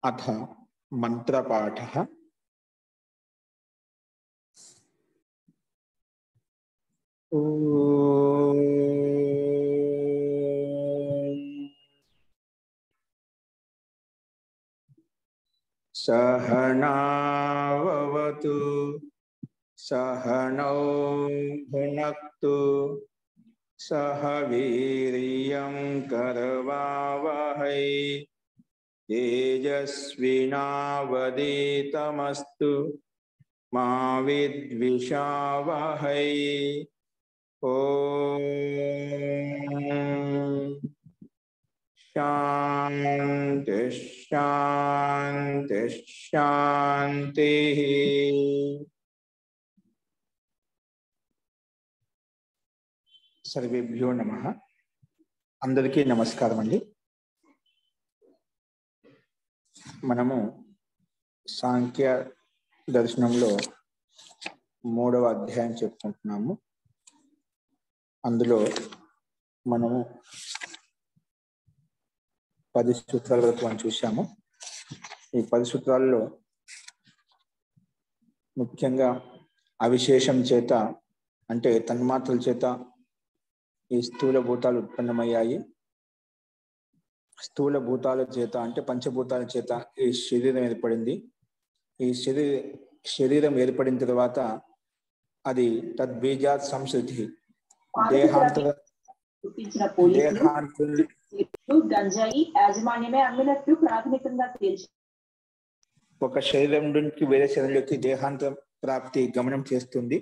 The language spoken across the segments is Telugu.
अथ मंत्रपाठः। सहनाववतु सहनौ भुनक्तु सह वीर्यं करवावहै तेजस्विनावधीतमस्तु मा विद्विषावहै। ओम शांति शांति शांति। सर्वेभ्यो नमः। अंदरिकी नमस्कारम अंडी। మనము సాంఖ్య దర్శనంలో 3వ అధ్యాయం చెప్పుకుంటున్నాము. అందులో మనము 10 సూత్రాల వరకు మనం చూశాము. ఈ 10 సూత్రాల్లో ముఖ్యంగా అవిశేషం చేత అంటే తన్మాత్రల చేత ఈ స్థూల భూతాలు ఉత్పన్నమయ్యాయి. స్థూల భూతాల చేత అంటే పంచభూతాల చేత ఈ శరీరం ఏర్పడింది. ఈ శరీరం ఏర్పడిన తర్వాత అది తద్బీజాత్ సంస్కృతి గంజాయి యాజమాన్యమే అమ్మినట్టు ప్రాథమికంగా తేల్చి ఒక శరీరం నుంచి వేరే శరీరంలోకి దేహాంతర ప్రాప్తి గమనం చేస్తుంది.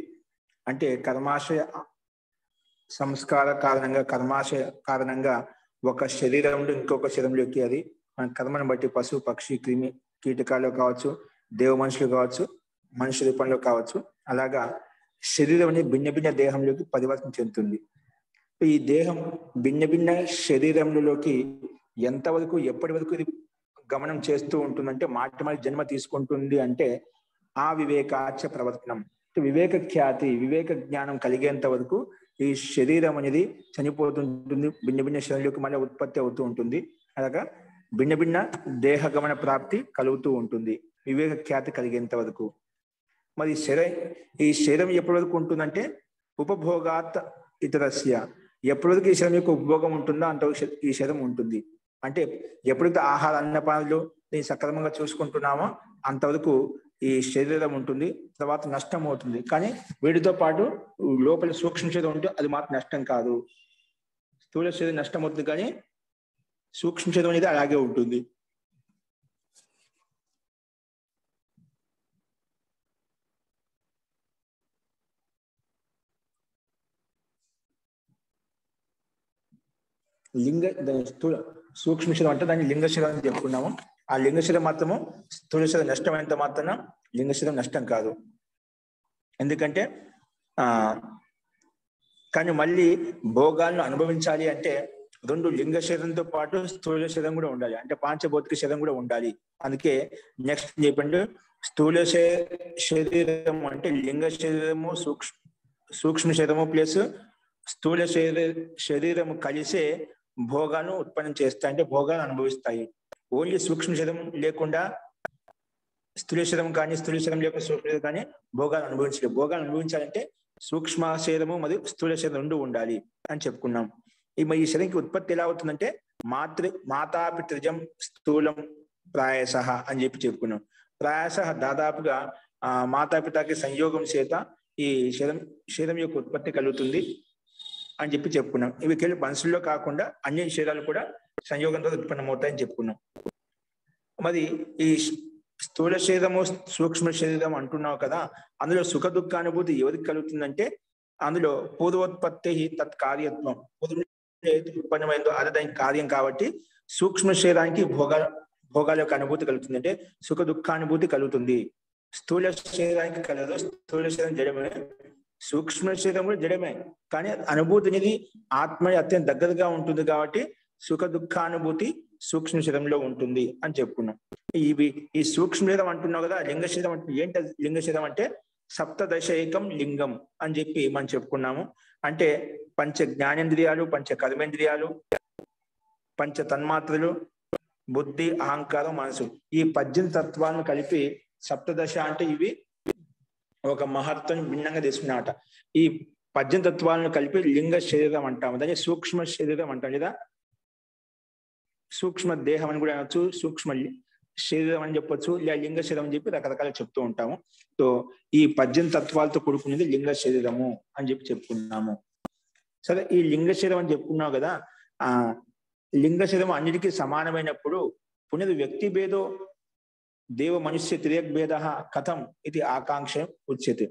అంటే కర్మాశయ సంస్కార కారణంగా కర్మాశయ కారణంగా ఒక శరీరం నుండి ఇంకొక శరీరంలోకి అది మన కర్మను బట్టి పశు పక్షి క్రిమి కీటకాలు కావచ్చు, దేవ మనుషులు కావచ్చు, మనుషు రూపంలో కావచ్చు, అలాగా శరీరం భిన్న భిన్న దేహంలోకి పరివర్తన చెందుతుంది. ఈ దేహం భిన్న భిన్న శరీరంలోకి ఎంతవరకు ఎప్పటి వరకు ఇది గమనం చేస్తూ ఉంటుందంటే మాటి మాటి జన్మ తీసుకుంటుంది అంటే ఆ వివేకాచ ప్రవర్తనం, వివేక ఖ్యాతి వివేక జ్ఞానం కలిగేంత వరకు ఈ శరీరం అనేది చనిపోతుంటుంది. భిన్న భిన్న శరీరంలోకి మళ్ళీ ఉత్పత్తి అవుతూ ఉంటుంది. అలాగా భిన్న భిన్న దేహ గమన ప్రాప్తి కలుగుతూ ఉంటుంది వివేక ఖ్యాతి కలిగేంత వరకు. మరి ఈ శరీరం ఎప్పటి వరకు ఉంటుందంటే ఉపభోగాత్ ఇతరస్య, ఎప్పటి వరకు ఈ శరీరం యొక్క ఉపభోగం ఉంటుందో అంతవరకు ఈ శరీరం ఉంటుంది. అంటే ఎప్పుడైతే ఆహార అన్నపానాలు దీన్ని సక్రమంగా చూసుకుంటున్నామో అంతవరకు ఈ శరీరం ఉంటుంది. తర్వాత నష్టం అవుతుంది. కానీ వీటితో పాటు లోపల సూక్ష్మ శరీరం ఉంటే అది మాత్రం నష్టం కాదు. స్థూల శరీరం నష్టం అవుతుంది కానీ సూక్ష్మ శరీరం అనేది అలాగే ఉంటుంది. సూక్ష్మ శరీరం అంటే దాన్ని లింగ శరీరం అని చెప్పుకున్నాము. ఆ లింగ శరీరం మాత్రము స్థూల శరీరం నష్టం అయినంత మాత్రాన లింగ శరీరం నష్టం కాదు. ఎందుకంటే కానీ మళ్ళీ భోగాలను అనుభవించాలి అంటే రెండు లింగ శరీరంతో పాటు స్థూల శరీరం కూడా ఉండాలి. అంటే పాంచభౌతిక శరీరం కూడా ఉండాలి. అందుకే నెక్స్ట్ చెప్పండి, స్థూల శరీరం అంటే లింగ శరీరము సూక్ష్మ శరీరము ప్లస్ స్థూల శరీరము కలిసే భోగాలను ఉత్పన్నం చేస్తాయి, అంటే భోగాలు అనుభవిస్తాయి. ఓన్లీ సూక్ష్మ శరీరం లేకుండా స్థూల శరీరం కానీ స్థూల శరీరం లేకుండా సూక్ష్మ శరీరం కానీ భోగాలు అనుభవించలేదు. భోగాలు అనుభవించాలంటే సూక్ష్మ శరీరము మరియు స్థూల శరీరం రెండు ఉండాలి అని చెప్పుకున్నాం. ఈ శరీరంకి ఉత్పత్తి ఎలా అవుతుందంటే మాతాపితృజం స్థూలం ప్రాయస అని చెప్పుకున్నాం. ప్రాయస దాదాపుగా మాతాపితకి సంయోగం చేత ఈ శరీరం యొక్క ఉత్పత్తి కలుగుతుంది అని చెప్పుకున్నాం. ఇవి కేవలం మనుషుల్లో కాకుండా అన్ని శరీరాలు కూడా సంయోగంతో ఉత్పన్నమవుతాయని చెప్పుకున్నాం. మరి ఈ స్థూల శరీరము సూక్ష్మ శరీరం అంటున్నావు కదా, అందులో సుఖ దుఃఖానుభూతి ఎవరికి కలుగుతుందంటే అందులో పూర్వోత్పత్తి తత్కార్యత్వం, ఉత్పన్నమైందో అది దానికి కార్యం కాబట్టి సూక్ష్మ శరీరానికి భోగాల యొక్క అనుభూతి కలుగుతుంది, అంటే సుఖ దుఃఖానుభూతి కలుగుతుంది. స్థూల శరీరానికి కలదు. స్థూల శరీరం జడమే, సూక్ష్మ శరీరం కూడా జడమే, కానీ అనుభూతి అనేది ఆత్మ అత్యంత దగ్గరగా ఉంటుంది కాబట్టి సుఖ దుఃఖానుభూతి సూక్ష్మ శరీరంలో ఉంటుంది అని చెప్పుకున్నాం. ఈ సూక్ష్మ శరీరం అంటున్నావు కదా, లింగ శరీరం అంటే ఏంటి? లింగ శరీరం అంటే సప్తదశైకం లింగం అని మనం చెప్పుకున్నాము. అంటే పంచ జ్ఞానేంద్రియాలు, పంచ కర్మేంద్రియాలు, పంచ తన్మాత్రలు బుద్ధి, అహంకారం, మనసు, ఈ 18 తత్వాలను కలిపి సప్తదశ అంటే ఇవి ఒక మహత్వం భిన్నంగా తీసుకున్నమాట. ఈ 18 తత్వాలను కలిపి లింగ శరీరం అంటాము, దాన్ని సూక్ష్మ శరీరం అంటాం లేదా సూక్ష్మ దేహం అని కూడా అనొచ్చు, సూక్ష్మ శరీరం అని చెప్పొచ్చు, లేదా లింగ శరీరం అని చెప్పి రకరకాల చెప్తూ ఉంటాము. సో ఈ 18 తత్వాలతో కూడుకునేది లింగ శరీరము అని చెప్పి చెప్పుకున్నాము. సరే, ఈ లింగ శరీరం అని చెప్పుకున్నావు కదా, ఆ లింగ శరీరం అన్నిటికీ సమానమైనప్పుడు పునః వ్యక్తి భేదో దేవ మనుష్య తిరేక్ భేద కథం ఇది ఆకాంక్ష ఉచ్యతే.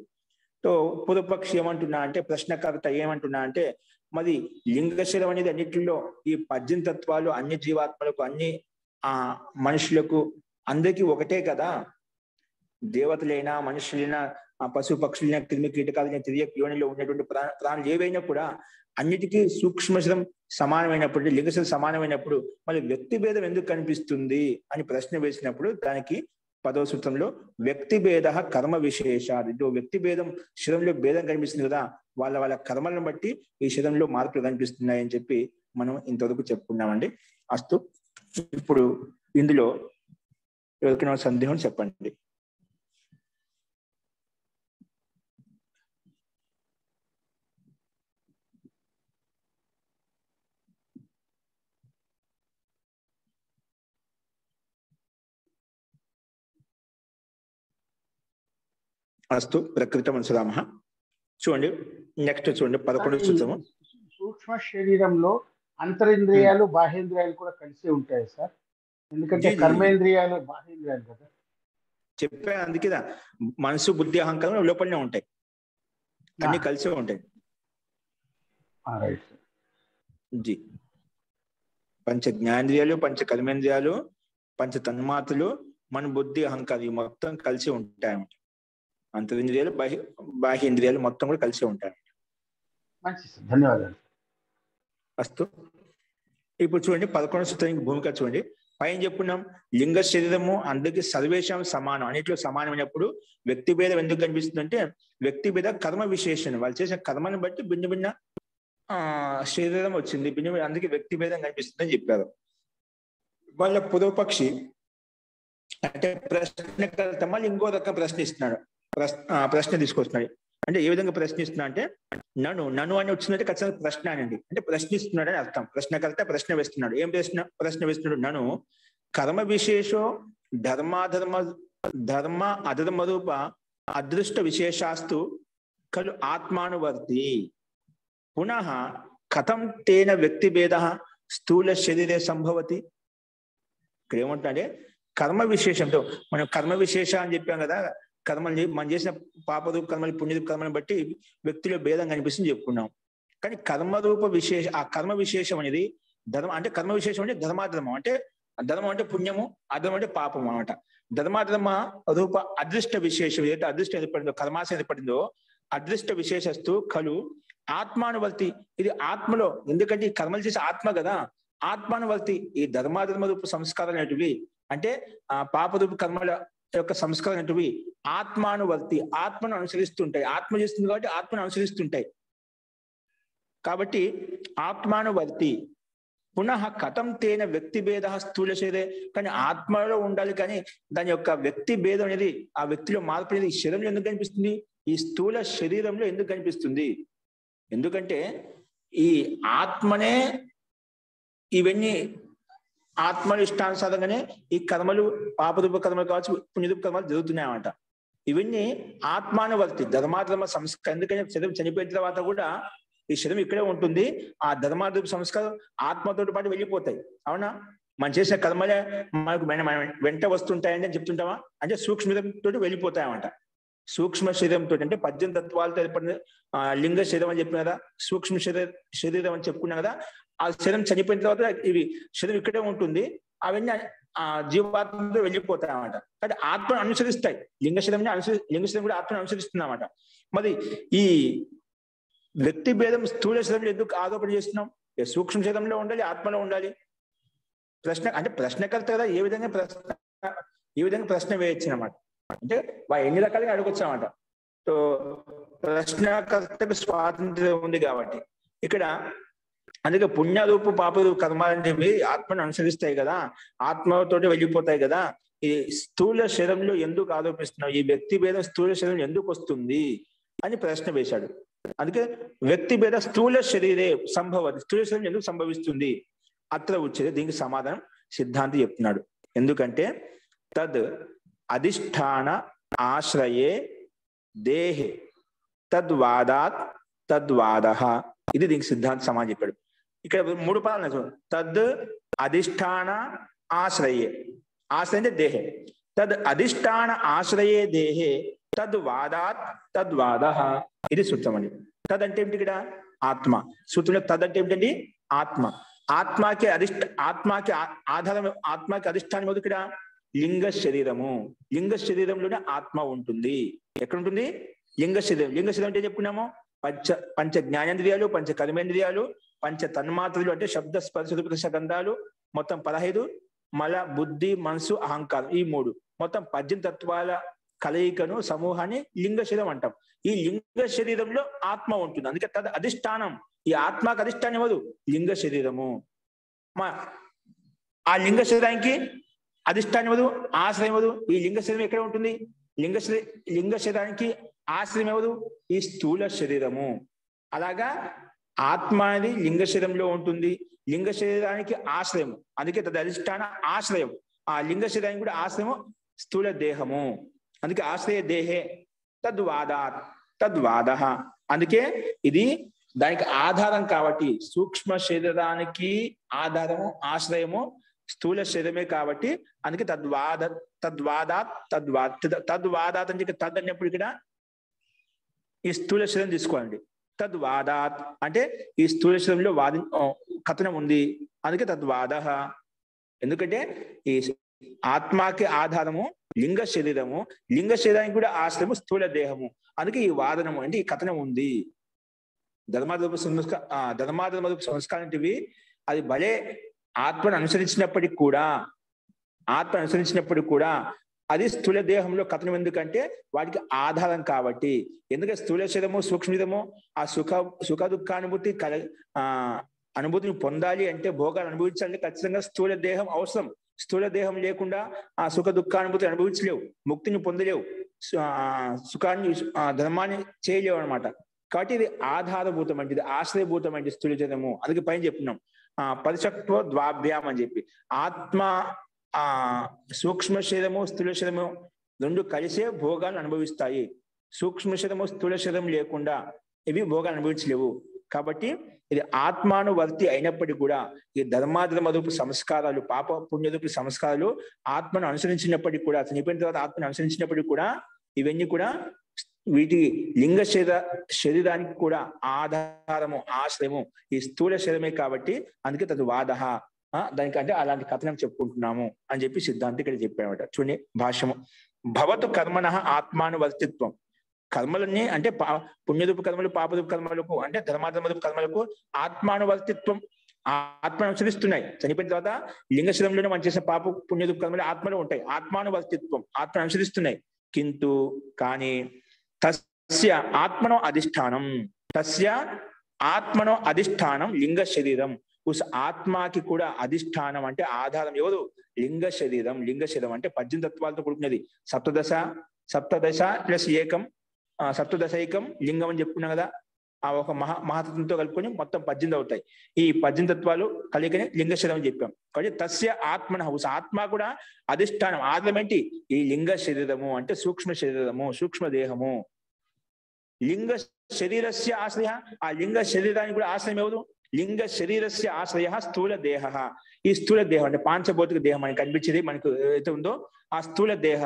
సో పూర్వపక్షి ఏమంటున్నా అంటే, ప్రశ్నకర్త ఏమంటున్నా అంటే, మరి లింగ శరీరం అనేది అన్నిటిలో ఈ 18 తత్వాలు అన్ని జీవాత్మలకు, అన్ని మనుషులకు, అందరికీ ఒకటే కదా. దేవతలైనా, మనుషులైనా, పశు పక్షులైనా, క్రిమి కీటకాలైనా, తిరిగే యోనిలో ఉన్నటువంటి ప్రాణులు ఏవైనా కూడా అన్నిటికీ సూక్ష్మ శరీరం సమానమైనప్పుడు, లింగ శరీరం సమానమైనప్పుడు మరి వ్యక్తి భేదం ఎందుకు కనిపిస్తుంది అని ప్రశ్న వేసినప్పుడు దానికి 10వ సూత్రంలో వ్యక్తి భేద కర్మ విశేషాలు, ఇదో వ్యక్తి భేదం, శరీరంలో భేదం కనిపిస్తుంది కదా, వాళ్ళ వాళ్ళ కర్మలను బట్టి ఈ శరీరంలో మార్పులు కనిపిస్తున్నాయి అని చెప్పి మనం ఇంతవరకు చెప్పుకున్నామండి. అస్తు, ఇప్పుడు ఇందులో ఎవరికైనా సందేహం చెప్పండి. అస్తు, ప్రకృతం అనుసరామ. చూడండి, నెక్స్ట్ చూడండి 11వ సూత్రము. సూక్ష్మ శరీరంలో అంతరింద్రియాలు, బాహ్యేంద్రియాలు కూడా కలిసి ఉంటాయి సార్, ఎందుకంటే కర్మేంద్రియాలు బాహ్యేంద్రియాలు కదా చెప్పా. అందుకే మనసు, బుద్ధి, అహంకారం లోపలనే ఉంటాయి, అన్ని కలిసే ఉంటాయి. జీ, పంచ జ్ఞానేంద్రియాలు, పంచ కర్మేంద్రియాలు, పంచ తన్మాత్రలు, మన బుద్ధి, అహంకారం మొత్తం కలిసి ఉంటాయి. అంతరింద్రియాలు, బాహ్యేంద్రియాలు మొత్తం కూడా కలిసి ఉంటాయి. ధన్యవాదాలు. అస్తు, ఇప్పుడు చూడండి 11వ సూత్రానికి భూమిక చూడండి. పైన చెప్పుకున్నాం లింగ శరీరము అందరికీ సర్వేషం సమానం, అన్నిట్లో సమానమైనప్పుడు వ్యక్తి భేదం ఎందుకు కనిపిస్తుంది అంటే, వ్యక్తి భేద కర్మ విశేషణ, వాళ్ళు చేసిన కర్మను బట్టి భిన్న భిన్న శరీరం వచ్చింది, భిన్న, అందుకే వ్యక్తి భేదం కనిపిస్తుంది అని చెప్పారు. వాళ్ళ పూర్వపక్షి అంటే ప్రశ్నకర్త మళ్ళీ ఇంకో రకం ప్రశ్నిస్తున్నాడు, ప్రశ్న తీసుకొస్తున్నాడు. అంటే ఏ విధంగా ప్రశ్నిస్తున్నా అంటే, నన్ను అని వచ్చిందంటే ఖచ్చితంగా ప్రశ్న అనండి, అంటే ప్రశ్నిస్తున్నాడు అని అర్థం. ప్రశ్నకర్త ప్రశ్న వేస్తున్నాడు. ఏం ప్రశ్న వేస్తున్నాడు? నన్ను కర్మ విశేషో ధర్మ అధర్మ రూప అదృష్ట విశేషాస్తు ఖలు ఆత్మానువర్తి పునః కథం తేన వ్యక్తి భేద స్థూల శరీరే సంభవతి. ఇక్కడ ఏమంటే కర్మ విశేషంతో, మనం కర్మ విశేష అని చెప్పాం కదా, కర్మల్ని మనం చేసిన పాపరూప కర్మలు, పుణ్యరూప కర్మలను బట్టి వ్యక్తిలో భేదం కనిపిస్తుంది చెప్పుకున్నాం. కానీ కర్మరూప విశేష, ఆ కర్మ విశేషం అనేది ధర్మ, అంటే కర్మ విశేషం అంటే ధర్మాధర్మం, అంటే ధర్మం అంటే పుణ్యము, అధర్మం అంటే పాపం అనమాట. ధర్మాధర్మ రూప అదృష్ట విశేషం, ఏదైతే అదృష్టం ఏర్పడిందో, కర్మాశ ఏర్పడిందో, అదృష్ట విశేషస్తు ఖలు ఆత్మానువర్తి, ఇది ఆత్మలో, ఎందుకంటే ఈ కర్మలు చేసే ఆత్మ కదా, ఆత్మానువర్తి. ఈ ధర్మాధర్మ రూప సంస్కారాలు అనేటివి, అంటే ఆ పాపరూప కర్మల యొక్క సంస్కారం అనేటివి ఆత్మానువర్తి, ఆత్మను అనుసరిస్తుంటాయి. ఆత్మ చేస్తుంది కాబట్టి ఆత్మను అనుసరిస్తుంటాయి. కాబట్టి ఆత్మానువర్తి పునః కథం తేన వ్యక్తి భేద స్థూల శరీరే, కానీ ఆత్మలో ఉండాలి, కానీ దాని యొక్క వ్యక్తి భేదం అనేది, ఆ వ్యక్తిలో మార్పు అనేది ఈ శరీరంలో ఎందుకు కనిపిస్తుంది? ఈ స్థూల శరీరంలో ఎందుకు కనిపిస్తుంది? ఎందుకంటే ఈ ఆత్మనే ఇవన్నీ ఆత్మలు ఇష్టానుసారంగానే ఈ కర్మలు, పాపరూప కర్మలు కావచ్చు, పుణ్యరూప కర్మలు జరుగుతున్నాయి అన్నమాట. ఇవన్నీ ఆత్మానువర్తి, ధర్మాధర్మ సంస్కారం. ఎందుకంటే శరీరం చనిపోయిన తర్వాత కూడా ఈ శరీరం ఇక్కడే ఉంటుంది, ఆ ధర్మాధర్మ సంస్కారం ఆత్మతో పాటు వెళ్ళిపోతాయి. అవునా? మనం చేసిన కర్మలే మనకు వెంట వస్తుంటాయని అని చెప్తుంటామా? అంటే సూక్ష్మ శరీరంతో వెళ్ళిపోతాయి అన్నమాట. సూక్ష్మ శరీరంతో అంటే 18 తత్వాలతో ఏర్పడిన లింగ శరీరం అని చెప్పిన కదా, సూక్ష్మ శరీరం అని చెప్పుకున్నాం కదా. ఆ శరీరం చనిపోయిన తర్వాత ఇవి శరీరం ఇక్కడే ఉంటుంది, అవన్నీ ఆ జీవాత్మతో వెళ్ళిపోతాయి అన్నమాట. అంటే ఆత్మను అనుసరిస్తాయి. లింగ శరీరం కూడా ఆత్మను అనుసరిస్తుంది అన్నమాట. మరి ఈ వ్యక్తి భేదం స్థూల శరీరంలో ఎందుకు ఆరోపణ చేస్తున్నాం? సూక్ష్మ శరీరంలో ఉండాలి, ఆత్మలో ఉండాలి. ప్రశ్న అంటే ప్రశ్నకర్త కదా, ఏ విధంగా ప్రశ్న వేయచ్చు అన్నమాట. అంటే ఎన్ని రకాలుగా అడగొచ్చు అన్నమాట. సో ప్రశ్నకర్తకు స్వాతంత్ర్యం ఉంది కాబట్టి ఇక్కడ అందుకే పుణ్యరూపు పాపరూపు కర్మాలనేవి ఆత్మను అనుసరిస్తాయి కదా, ఆత్మతోటి వెళ్ళిపోతాయి కదా. ఈ స్థూల శరీరంలో ఎందుకు ఆరోపిస్తున్నావు, ఈ వ్యక్తి భేదం స్థూల శరీరం ఎందుకు వస్తుంది అని ప్రశ్న వేశాడు. అందుకే వ్యక్తి భేద స్థూల శరీరే సంభవతి, స్థూల శరీరం ఎందుకు సంభవిస్తుంది అత్ర ఉచ్యతే. దీనికి సమాధానం సిద్ధాంతి చెప్తున్నాడు. ఎందుకంటే తద్ అధిష్టాన ఆశ్రయే దేహే తద్వాదాత్ తద్వాద, ఇది దీనికి సిద్ధాంత సమాధానం చెప్పాడు. ఇక్కడ 3 పదాలు. తద్ అధిష్టాన ఆశ్రయే, ఆశ్రయ అంటే దేహే, తద్ అధిష్టాన ఆశ్రయే దేహే తద్వాదాత్ తద్వాద, ఇది సూత్రం అండి. తద్ అంటే ఏమిటి ఇక్కడ ఆత్మ. సూత్రంలో తద్ అంటే ఏమిటండి ఆత్మ. ఆత్మకి ఆత్మకి ఆధారం, ఆత్మకి అధిష్టానం ఇక్కడ లింగ శరీరము. లింగ శరీరంలోనే ఆత్మ ఉంటుంది. ఎక్కడ ఉంటుంది? లింగ శరీరం. లింగ శరీరం అంటే చెప్పుకున్నాము పంచ జ్ఞానేంద్రియాలు, పంచ కర్మేంద్రియాలు, పంచ తన్మాత్రలు అంటే శబ్ద స్పర్శ రూప రస గంధాలు, మొత్తం 15, మల బుద్ధి మనసు అహంకారం, ఈ 3 మొత్తం 18 తత్వాల కలయికను సమూహాన్ని లింగ శరీరం అంటాం. ఈ లింగ శరీరంలో ఆత్మ ఉంటుంది. అందుకే తద అధిష్టానం, ఈ ఆత్మకు అధిష్టానం ఎవరు? లింగ శరీరము. ఆ లింగ శరీరానికి అధిష్టానం ఎవరు? ఆశ్రయం ఎవరు? ఈ లింగ శరీరం ఎక్కడ ఉంటుంది? లింగ శరీరానికి ఆశ్రయం ఎవరు? ఈ స్థూల శరీరము. అలాగా ఆత్మ అనేది లింగ శరీరంలో ఉంటుంది, లింగ శరీరానికి ఆశ్రయం. అందుకే తద అధిష్టాన ఆశ్రయం. ఆ లింగ శరీరానికి కూడా ఆశ్రయము స్థూల దేహము. అందుకే ఆశ్రయ దేహే తద్వాదాత్ తద్వాద. అందుకే ఇది దానికి ఆధారం కాబట్టి, సూక్ష్మ శరీరానికి ఆధారము ఆశ్రయము స్థూల శరీరమే కాబట్టి, అందుకే తద్వాదాత్ తద్వాదాత్ అంటే తద్ అన్నప్పుడు ఇక్కడ ఈ స్థూల శరీరం తీసుకోండి. తద్వాదాత్ అంటే ఈ స్థూల శరీరంలో కథనం ఉంది, అందుకే తద్వాద. ఎందుకంటే ఈ ఆత్మకి ఆధారము లింగ శరీరము, లింగ శరీరానికి కూడా ఆశ్రయము స్థూల దేహము. అందుకే ఈ వాదనము అంటే ఈ కథనం ఉంది. ధర్మాధర్మ సంస్కారం అంటివి అది భలే ఆత్మను అనుసరించినప్పటికి కూడా అది స్థూల దేహంలో కథనం. ఎందుకంటే వాటికి ఆధారం కాబట్టి. ఎందుకంటే స్థూల శరీరము సూక్ష్మము ఆ సుఖ దుఃఖానుభూతి అనుభూతిని పొందాలి అంటే, భోగాలు అనుభవించాలంటే ఖచ్చితంగా స్థూల దేహం అవసరం. స్థూల దేహం లేకుండా ఆ సుఖ దుఃఖానుభూతి అనుభవించలేవు, ముక్తిని పొందలేవు, సుఖాన్ని ధర్మాన్ని చేయలేవు అనమాట. కాబట్టి ఇది ఆధారభూతం అంటే, ఇది ఆశ్రయభూతం అంటే స్థూల శరీరము. అందుకే పైన చెప్తున్నాం పరిశక్వ ద్వాభ్యాం అని చెప్పి. ఆత్మ సూక్ష్మ శరీరము స్థూల శరీరము 2 కలిసే భోగాలను అనుభవిస్తాయి. సూక్ష్మ శరీరము స్థూల శరీరం లేకుండా ఇవి భోగాలు అనుభవించలేవు. కాబట్టి ఇది ఆత్మానువర్తి అయినప్పటికీ కూడా ఈ ధర్మాధర్మ రూప సంస్కారాలు, పాప పుణ్యరూప సంస్కారాలు ఆత్మను అనుసరించినప్పటికీ కూడా, చనిపోయిన తర్వాత ఆత్మను అనుసరించినప్పటికీ కూడా ఇవన్నీ కూడా వీటి లింగ శరీరానికి కూడా ఆధారము ఆశ్రయము ఈ స్థూల శరీరమే కాబట్టి, అందుకే తద్వాద. దానికంటే అలాంటి కథనం చెప్పుకుంటున్నాము అని చెప్పి సిద్ధాంతి ఇక్కడ చెప్పాడట. చూడండి భాష్యము. భవతు కర్మణ ఆత్మానువర్తిత్వం. కర్మలన్నీ అంటే పుణ్యరూప కర్మలు, పాపరూప కర్మలకు అంటే ధర్మాధర్మరూప కర్మలకు ఆత్మానువర్తిత్వం, ఆత్మ అనుసరిస్తున్నాయి. చనిపోయిన తర్వాత లింగ శరీరంలోనే మనం చేసే పాప పుణ్యరూప కర్మలు ఆత్మలో ఉంటాయి. ఆత్మానువర్తిత్వం, ఆత్మ అనుసరిస్తున్నాయి. కింటు కానీ తస్య ఆత్మనో అధిష్టానం లింగ శరీరం. ఉస్ ఆత్మకి కూడా అధిష్టానం అంటే ఆధారం ఎవరు? లింగ శరీరం. లింగ శరీరం అంటే 18 తత్వాలతో కూడుకున్నది. సప్తదశ ప్లస్ ఏకం, సప్తదశైకం లింగం అని చెప్పుకున్నాం కదా. ఆ ఒక మహాతత్వంతో కలుపుకొని మొత్తం 18 అవుతాయి. ఈ 18 తత్వాలు కలిగిన లింగ శరీరం అని చెప్పాం. కాబట్టి తస్య ఆత్మన, ఆత్మ కూడా అధిష్టానం. ఆధారం ఏంటి? ఈ లింగ శరీరము అంటే సూక్ష్మ శరీరము, సూక్ష్మ దేహము. లింగ శరీరస్య ఆశ్రయ, ఆ లింగ శరీరానికి కూడా ఆశ్రయం ఎవరు? లింగ శరీరస్య ఆశ్రయ స్థూల దేహ. ఈ స్థూల దేహం అంటే పాంచభౌతిక దేహం మనకి కనిపించేది, మనకు ఏదైతే ఉందో ఆ స్థూల దేహ.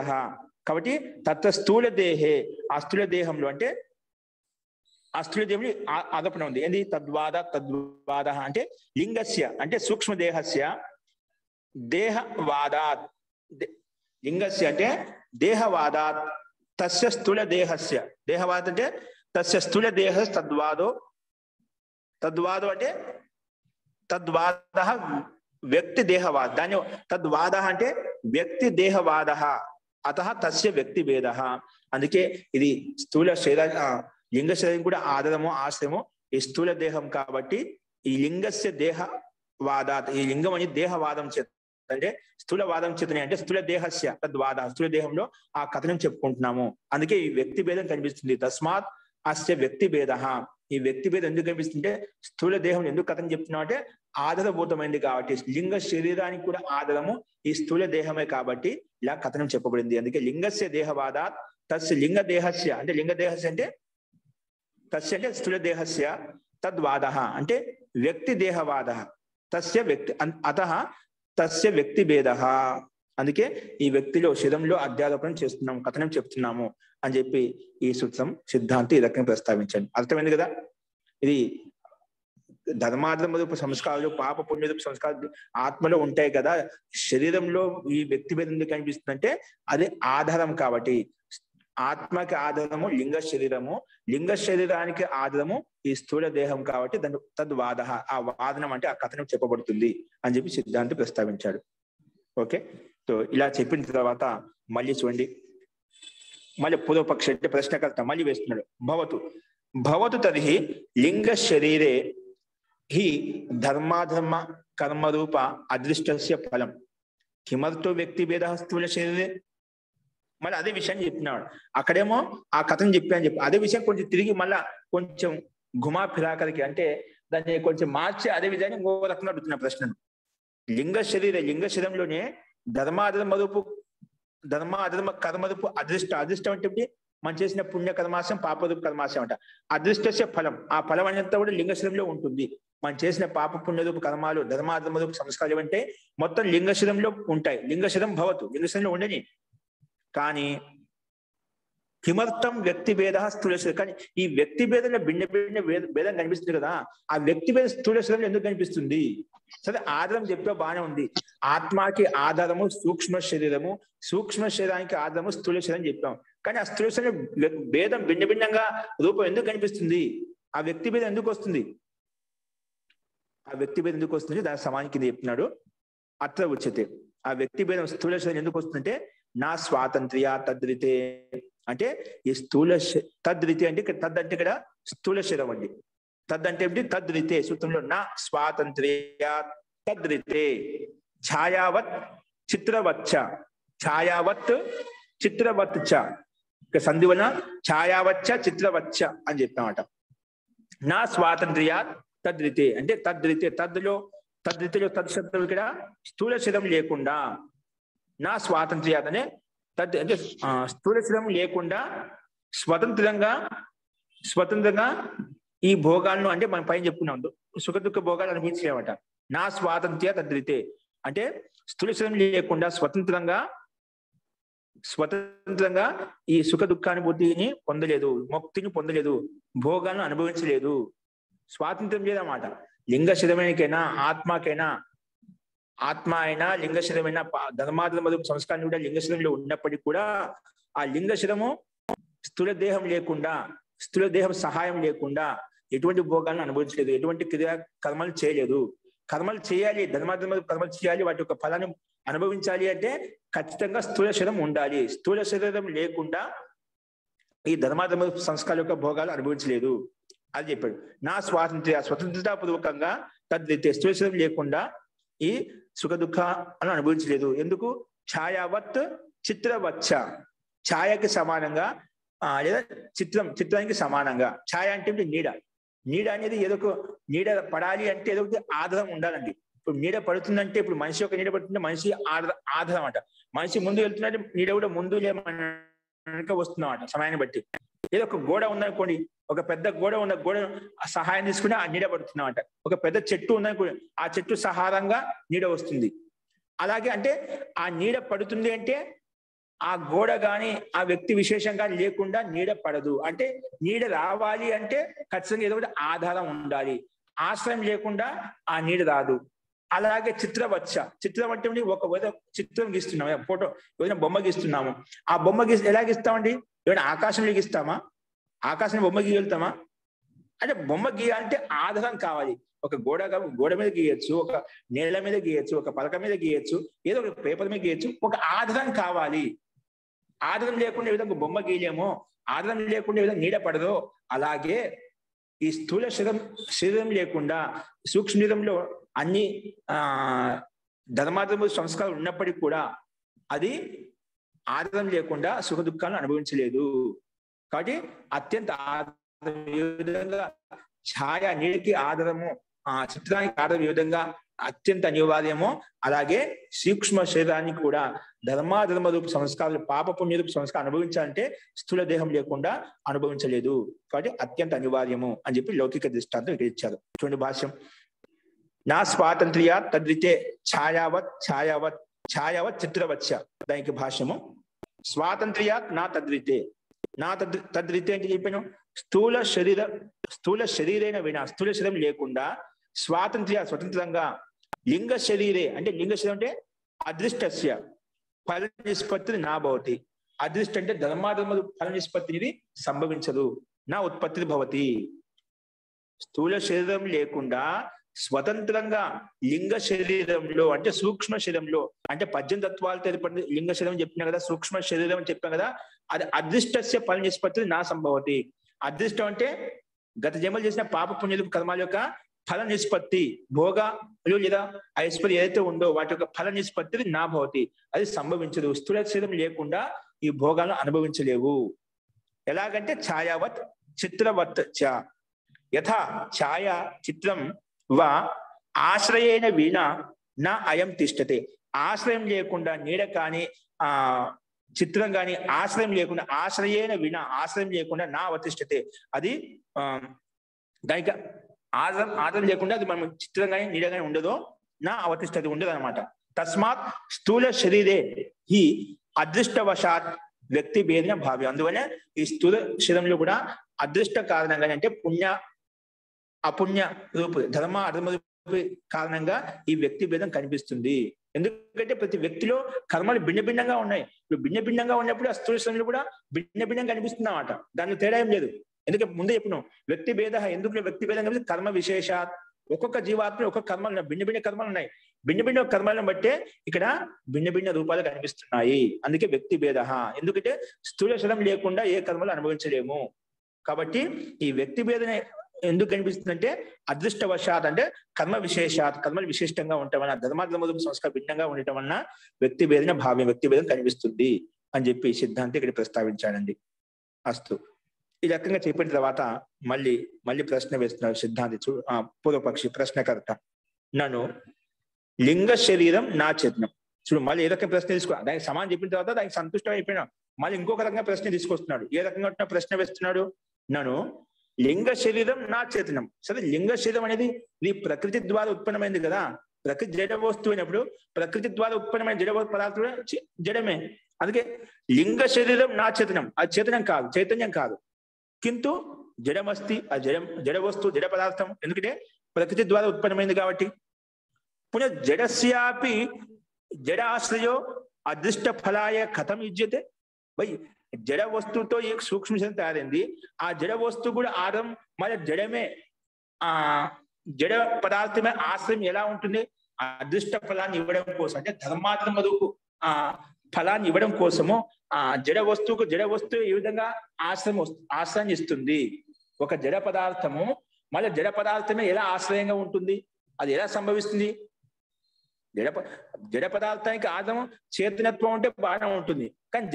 కాబట్టి తత్వ స్థూల దేహే, ఆ స్థూల దేహంలో అంటే ఆ స్థూల దేహంలో ఆరోపణ ఉంది. ఏంది? తద్వాద అంటే లింగస్య అంటే సూక్ష్మ దేహస్య దేహవాదాత్, లింగస్య అంటే దేహవాదాత్ తస్య స్థూల దేహస్య, దేహవాద అంటే తస్య స్థూల దేహ తద్వాదో అంటే తద్వాద వ్యక్తి దేహవాద. దాన్ని తద్వాద అంటే వ్యక్తి దేహవాద, అతః తస్య వ్యక్తి భేద. అందుకే ఇది స్థూల శరీర లింగ శరీరం కూడా ఆధారము ఆశ్రయము ఈ స్థూల దేహం కాబట్టి ఈ లింగస్య దేహవాదాత్, ఈ లింగం అని దేహవాదం చేత అంటే స్థూలవాదం చేతనే, అంటే స్థూల దేహస్య తద్వాద, స్థూల దేహంలో ఆ కథనం చెప్పుకుంటున్నాము. అందుకే ఈ వ్యక్తి భేదం కనిపిస్తుంది. తస్మాత్ అస్య వ్యక్తి భేద, ఈ వ్యక్తి భేదం ఎందుకు కనిపిస్తుంటే స్థూల దేహం ఎందుకు కథనం చెప్తున్నాం అంటే ఆధారభూతమైంది కాబట్టి, లింగ శరీరానికి కూడా ఆధారము ఈ స్థూల దేహమే కాబట్టి ఇలా కథనం చెప్పబడింది. అందుకే లింగస్య దేహవాదాత్ తస్య లింగ దేహస్య, అంటే లింగ దేహస్య అంటే తస్య అంటే స్థూల దేహస్య, తద్వాద అంటే వ్యక్తి దేహవాద, తస్య వ్యక్తి అతః తస్య వ్యక్తి భేద. అందుకే ఈ వ్యక్తిలో శరీరంలో అధ్యారోపణం చేస్తున్నాము, కథనం చెప్తున్నాము అని చెప్పి ఈ సూత్రం సిద్ధాంతి ఈ రకంగా ప్రస్తావించండి. అర్థమైంది కదా. ఇది ధర్మాధర్మరూప సంస్కారాలు, పాప పుణ్యరూప సంస్కారాలు ఆత్మలో ఉంటాయి కదా. శరీరంలో ఈ వ్యక్తి భేదం ఎందుకు కనిపిస్తుందంటే అది ఆధారం కాబట్టి. ఆత్మకి ఆధారము లింగ శరీరము, లింగ శరీరానికి ఆధారము ఈ స్థూల దేహం కాబట్టి దాని తద్వాద, ఆ వాదనం అంటే ఆ కథనం చెప్పబడుతుంది అని చెప్పి సిద్ధాంతి ప్రస్తావించాడు. ఓకే, సో ఇలా చెప్పిన తర్వాత మళ్ళీ చూడండి, మళ్ళీ పూర్వపక్ష అంటే ప్రశ్నకర్త మళ్ళీ వేస్తున్నాడు. భవతు తర్హి లింగ శరీరే హి ధర్మాధర్మ కర్మరూప అదృష్టస్య ఫలం కిమర్థో వ్యక్తి భేద స్థూల శరీరే. మళ్ళీ అదే విషయాన్ని చెప్తున్నాడు. అక్కడేమో ఆ కథను చెప్పాను చెప్పి అదే విషయం కొంచెం తిరిగి మళ్ళా కొంచెం గుమా ఫిరాకరికి అంటే దాన్ని కొంచెం మార్చి అదే విధంగా ఇంకో రకంగా అడుగుతున్న ప్రశ్నను. లింగ శరీరంలోనే ధర్మాధర్మ కర్మరూపు అదృష్టం అంటే మనం చేసిన పుణ్య కర్మాశం పాపరూప కర్మాశం అంట. అదృష్టస్య ఫలం, ఆ ఫలం అంతా కూడా లింగ శరీరంలో ఉంటుంది. మనం చేసిన పాప పుణ్యరూప కర్మాలు ధర్మాధర్మరూప సంస్కారాలు అంటే మొత్తం లింగ శరీరంలో ఉంటాయి. లింగ శరీరం భవతు, లింగ శరీరంలో ఉండని. కానీ కిమర్థం వ్యక్తి భేద స్థూల శరీరం, కానీ ఈ వ్యక్తి భేదంలో భిన్న భిన్న భేదం కనిపిస్తుంది కదా, ఆ వ్యక్తి భేద స్థూల శరీరంలో ఎందుకు కనిపిస్తుంది? సరే ఆధారం చెప్పే బాగానే ఉంది. ఆత్మకి ఆధారము సూక్ష్మ శరీరము, సూక్ష్మ శరీరానికి ఆధారము స్థూల శరీరం చెప్పాం. కానీ ఆ స్థూల శరీరం భేదం భిన్న భిన్నంగా రూపం ఎందుకు కనిపిస్తుంది? ఆ వ్యక్తి భేదం ఎందుకు వస్తుంది? ఆ వ్యక్తి భేదం ఎందుకు వస్తుంది దాని సమానికి కింద చెప్తున్నాడు. అత్ర ఉచ్యతే, ఆ వ్యక్తి భేదం స్థూల శరీరం ఎందుకు వస్తుందంటే నా స్వాతంత్ర్య తద్రితే, అంటే ఈ స్థూల తద్రితే అంటే తద్ అంటే ఇక్కడ స్థూల శరీరం అండి. తద్ అంటే ఏంటి? తద్రితే సూత్రంలో నా స్వాతంత్ర్య తద్రితే ఛాయావత్ చిత్రవచ్చ, ఛాయావత్ చిత్రవచ్చ, ఇక సంధి వలన ఛాయావచ్చ చిత్రవచ్చ అని చెప్పామట. నా స్వాతంత్ర్య తద్రితే అంటే తద్రితే, తద్రితేలో తద్ శబ్దం ఇక్కడ స్థూల శరీరం లేకుండా, నా స్వాతంత్ర్యాత్ అనే తద్ అంటే స్థూల శరీరం లేకుండా స్వతంత్రంగా ఈ భోగాలను అంటే మనం పైన చెప్పుకున్నాం సుఖ దుఃఖ భోగాలు అనుభవించలేమట. నా స్వాతంత్ర్య తద్రితే అంటే స్థూల శరీరం లేకుండా స్వతంత్రంగా ఈ సుఖ దుఃఖానుభూతిని పొందలేదు, ముక్తిని పొందలేదు, భోగాలను అనుభవించలేదు. స్వాతంత్ర్యం లేదన్నమాట. లింగ శరీరమైనకైనా ఆత్మకైనా, ఆత్మ అయినా లింగ శరీరమైన ధర్మాధర్మ సంస్కారం కూడా లింగ శరీరంలో ఉన్నప్పటికీ కూడా ఆ లింగ శరీరము స్థూల దేహం లేకుండా, స్థూల దేహం సహాయం లేకుండా ఎటువంటి భోగాలను అనుభవించలేదు, ఎటువంటి క్రియా కర్మలు చేయలేదు. కర్మలు చేయాలి, ధర్మాధర్మ కర్మలు చేయాలి, వాటి యొక్క ఫలాన్ని అనుభవించాలి అంటే ఖచ్చితంగా స్థూల శరీరం ఉండాలి. స్థూల శరీరం లేకుండా ఈ ధర్మాధర్మ సంస్కారాల యొక్క భోగాలు అనుభవించలేదు అది చెప్పాడు. నా స్వతంత్రతాపూర్వకంగా తద్రితే స్థూల శరీరం లేకుండా ఈ సుఖ దుఃఖాలను అనుభవించలేదు. ఎందుకు? ఛాయావత్ చిత్రవచ్చ, ఛాయకి సమానంగా లేదా చిత్రానికి సమానంగా. ఛాయ అంటే నీడ అనేది ఏదో ఒక నీడ పడాలి అంటే ఏదో ఒకటి ఆధారం ఉండాలండి. ఇప్పుడు నీడ పడుతుందంటే ఇప్పుడు మనిషి యొక్క నీడ పడుతుంటే మనిషి ఆధారం అంట. మనిషి ముందు వెళ్తుందంటే నీడ కూడా ముందు వస్తున్నాం అంట సమయాన్ని బట్టి. ఏదో ఒక గోడ ఉందనుకోండి, ఒక పెద్ద గోడ సహాయం తీసుకుని ఆ నీడ పడుతున్నాం అంట. ఒక పెద్ద చెట్టు ఉందనుకోండి, ఆ చెట్టు సహారంగా నీడ వస్తుంది. అలాగే అంటే ఆ నీడ పడుతుంది అంటే ఆ గోడ గాని ఆ వ్యక్తి విశేషం కానీ లేకుండా నీడ పడదు. అంటే నీడ రావాలి అంటే ఖచ్చితంగా ఏదో ఒకటి ఆధారం ఉండాలి. ఆశ్రయం లేకుండా ఆ నీడ రాదు. అలాగే చిత్రవచ్చ, చిత్రం అంటే ఒక చిత్రం గీస్తున్నాము, ఫోటో ఏదైనా బొమ్మ గీస్తున్నాము. ఆ బొమ్మ ఎలా గీస్తామండి? ఏమైనా ఆకాశంలో గీస్తామా? ఆకాశంలో బొమ్మ గీయగలుగుతామా? అంటే బొమ్మ గీయాలంటే ఆధారం కావాలి. ఒక గోడ మీద గీయచ్చు, ఒక నేల మీద గీయచ్చు, ఒక పలక మీద గీయచ్చు, ఏదో ఒక పేపర్ మీద గీయచ్చు. ఒక ఆధారం కావాలి. ఆధారం లేకుండా ఏ విధంగా బొమ్మ గీయలేమో, ఆధారం లేకుండా ఏ విధంగా నీడ పడదో, అలాగే ఈ స్థూల శరీరం లేకుండా సూక్ష్మ శరీరంలో అన్ని ధర్మాధర్మ సంస్కారాలు ఉన్నప్పటికీ కూడా అది ఆధారం లేకుండా సుఖ దుఃఖాలను అనుభవించలేదు. కాబట్టి అత్యంత విధంగా ఛాయ నీటికి ఆధారము, చిత్రానికి ఆధారం ఏ విధంగా అత్యంత అనివార్యమో అలాగే సూక్ష్మ శరీరానికి కూడా ధర్మాధర్మ రూప సంస్కారాలు, పాప పుణ్య రూప సంస్కారం అనుభవించాలంటే స్థూల దేహం లేకుండా అనుభవించలేదు. కాబట్టి అత్యంత అనివార్యము అని చెప్పి లౌకిక దృష్టాంతం ఇక్కడ ఇచ్చారు. చూడండి భాష్యం. నా స్వాతంత్ర్య తద్రితే ఛాయావత్ చిత్రవచ్చ. దానికి భాష్యము స్వాతంత్ర్యాత్ నా తద్రితే. నా తద్రితే అంటే చెప్పాను స్థూల శరీరైన వినా, స్థూల శరీరం లేకుండా స్వతంత్రంగా లింగ శరీరే అంటే లింగ శరీరం అంటే అదృష్టస్య ఫల నిష్పత్తి నా భవతి. అదృష్ట అంటే ధర్మాధర్మ ఫల నిష్పత్తిని సంభవించదు. నా ఉత్పత్తి భవతి. స్థూల శరీరం లేకుండా స్వతంత్రంగా లింగ శరీరంలో అంటే సూక్ష్మ శరీరంలో అంటే 18 తత్వాలతో ఏర్పడింది లింగ శరీరం చెప్పినా కదా, సూక్ష్మ శరీరం అని చెప్పాం కదా, అది అదృష్టస్య ఫల నిష్పత్తి నా సంభవతి. అదృష్టం అంటే గత జన్మలు చేసిన పాప పుణ్యుల కర్మాల యొక్క ఫల నిష్పత్తి, భోగాలు లేదా ఐశ్వర్యం ఏదైతే ఉందో వాటి యొక్క ఫల నిష్పత్తి నా భవతి, అది సంభవించదు. స్థూల శరీరం లేకుండా ఈ భోగాలను అనుభవించలేవు. ఎలాగంటే ఛాయావత్ చిత్రవత్ చ యథా ఛాయ చిత్రం వా ఆశ్రయేణ వీణ నా అయం తిష్టతే. ఆశ్రయం లేకుండా నీడ కానీ చిత్రం కానీ ఆశ్రయం లేకుండా ఆశ్రయేణ వీణ ఆశ్రయం లేకుండా నా అవతిష్టతే, అది దానికి ఆధారం లేకుండా అది మనం చిత్రం కానీ నీడ కానీ ఉండదో నా అవతిష్టత ఉండదు అనమాట. తస్మాత్ స్థూల శరీరే ఈ అదృష్టవశాత్ వ్యక్తి భేదన భావ్యం. అందువల్ల ఈ స్థూల శరీరంలో కూడా అదృష్ట కారణంగానే అంటే పుణ్య అపుణ్య రూపు ధర్మ అధర్మ రూపు కారణంగా ఈ వ్యక్తి భేదం కనిపిస్తుంది. ఎందుకంటే ప్రతి వ్యక్తిలో కర్మలు భిన్న భిన్నంగా ఉన్నాయి. ఇప్పుడు భిన్న భిన్నంగా ఉన్నప్పుడు ఆ స్థూల శరీరంలో కూడా భిన్న భిన్నంగా కనిపిస్తుంది అన్నమాట. దానిలో తేడా ఏం లేదు. ఎందుకంటే ముందే చెప్పినాం వ్యక్తి భేద. ఎందుకు వ్యక్తి భేదం కనిపిస్తుంది? కర్మ విశేషాత్. ఒక్కొక్క జీవాత్మ ఒక్కొక్క కర్మలు భిన్న భిన్న కర్మలు ఉన్నాయి. భిన్న భిన్న కర్మలను బట్టే ఇక్కడ భిన్న భిన్న రూపాలు కనిపిస్తున్నాయి. అందుకే వ్యక్తి భేద. ఎందుకంటే స్థూల శరీరం లేకుండా ఏ కర్మలు అనుభవించలేము. కాబట్టి ఈ వ్యక్తి భేదనే ఎందుకు కనిపిస్తుందంటే అదృష్టవశాత్ అంటే కర్మ విశేషాత్, కర్మలు విశిష్టంగా ఉండటం వలన ధర్మాధర్మ సంస్కారం భిన్నంగా ఉండటం వలన వ్యక్తి భేదన భావ్యం, వ్యక్తి భేదం కనిపిస్తుంది అని చెప్పి సిద్ధాంతి ఇక్కడ ప్రస్తావించాడండి. అస్తు. ఈ రకంగా చెప్పిన తర్వాత మళ్ళీ ప్రశ్న వేస్తున్నాడు సిద్ధాంతి. పూర్వపక్షి ప్రశ్నకర్త. నన్ను లింగ శరీరం నా చేతనం. చూడు మళ్ళీ ఏ రకంగా ప్రశ్న తీసుకో, దానికి సమానం చెప్పిన తర్వాత దానికి సంతుష్టం అయిపోయినా మళ్ళీ ఇంకొక రకంగా ప్రశ్న తీసుకొస్తున్నాడు. ఏ రకంగా ప్రశ్న వేస్తున్నాడు? నన్ను లింగ శరీరం నా చేతనం. సరే, లింగ శరీరం అనేది నీ ప్రకృతి ద్వారా ఉత్పన్నమైంది కదా. ప్రకృతి జడ వస్తువు అయినప్పుడు ప్రకృతి ద్వారా ఉత్పన్నమైన జడ పదార్థం జడమే. అందుకే లింగ శరీరం నా చేతనం. అది చేతనం కాదు, చైతన్యం కాదు. కింటు జడమస్తి, ఆ జడ వస్తువు జడ పదార్థం. ఎందుకంటే ప్రకృతి ద్వారా ఉత్పన్నమైంది కాబట్టి. పునః జడస్యాపి జడ ఆశ్రయో అదృష్ట ఫలాయ కథం యుజ్యతే. భయ్ జడ వస్తువుతో ఈ సూక్ష్మ శరీరం తయారైంది. ఆ జడ వస్తువు కూడా ఆధారం మళ్ళీ జడమే, జడ పదార్థమే ఆశ్రయం ఎలా ఉంటుంది? అదృష్ట ఫలాన్ని ఇవ్వడం కోసం అంటే ధర్మాత్మకు ఫలాన్ని ఇవ్వడం కోసము ఆ జడ వస్తువు ఈ విధంగా ఆశ్రయం ఇస్తుంది. ఒక జడ పదార్థము మళ్ళీ జడ పదార్థమే ఎలా ఆశ్రయంగా ఉంటుంది? అది ఎలా సంభవిస్తుంది? జడ పదార్థానికి ఆధారం చేతనత్వం ఉంటే బాగా ఉంటుంది. కానీ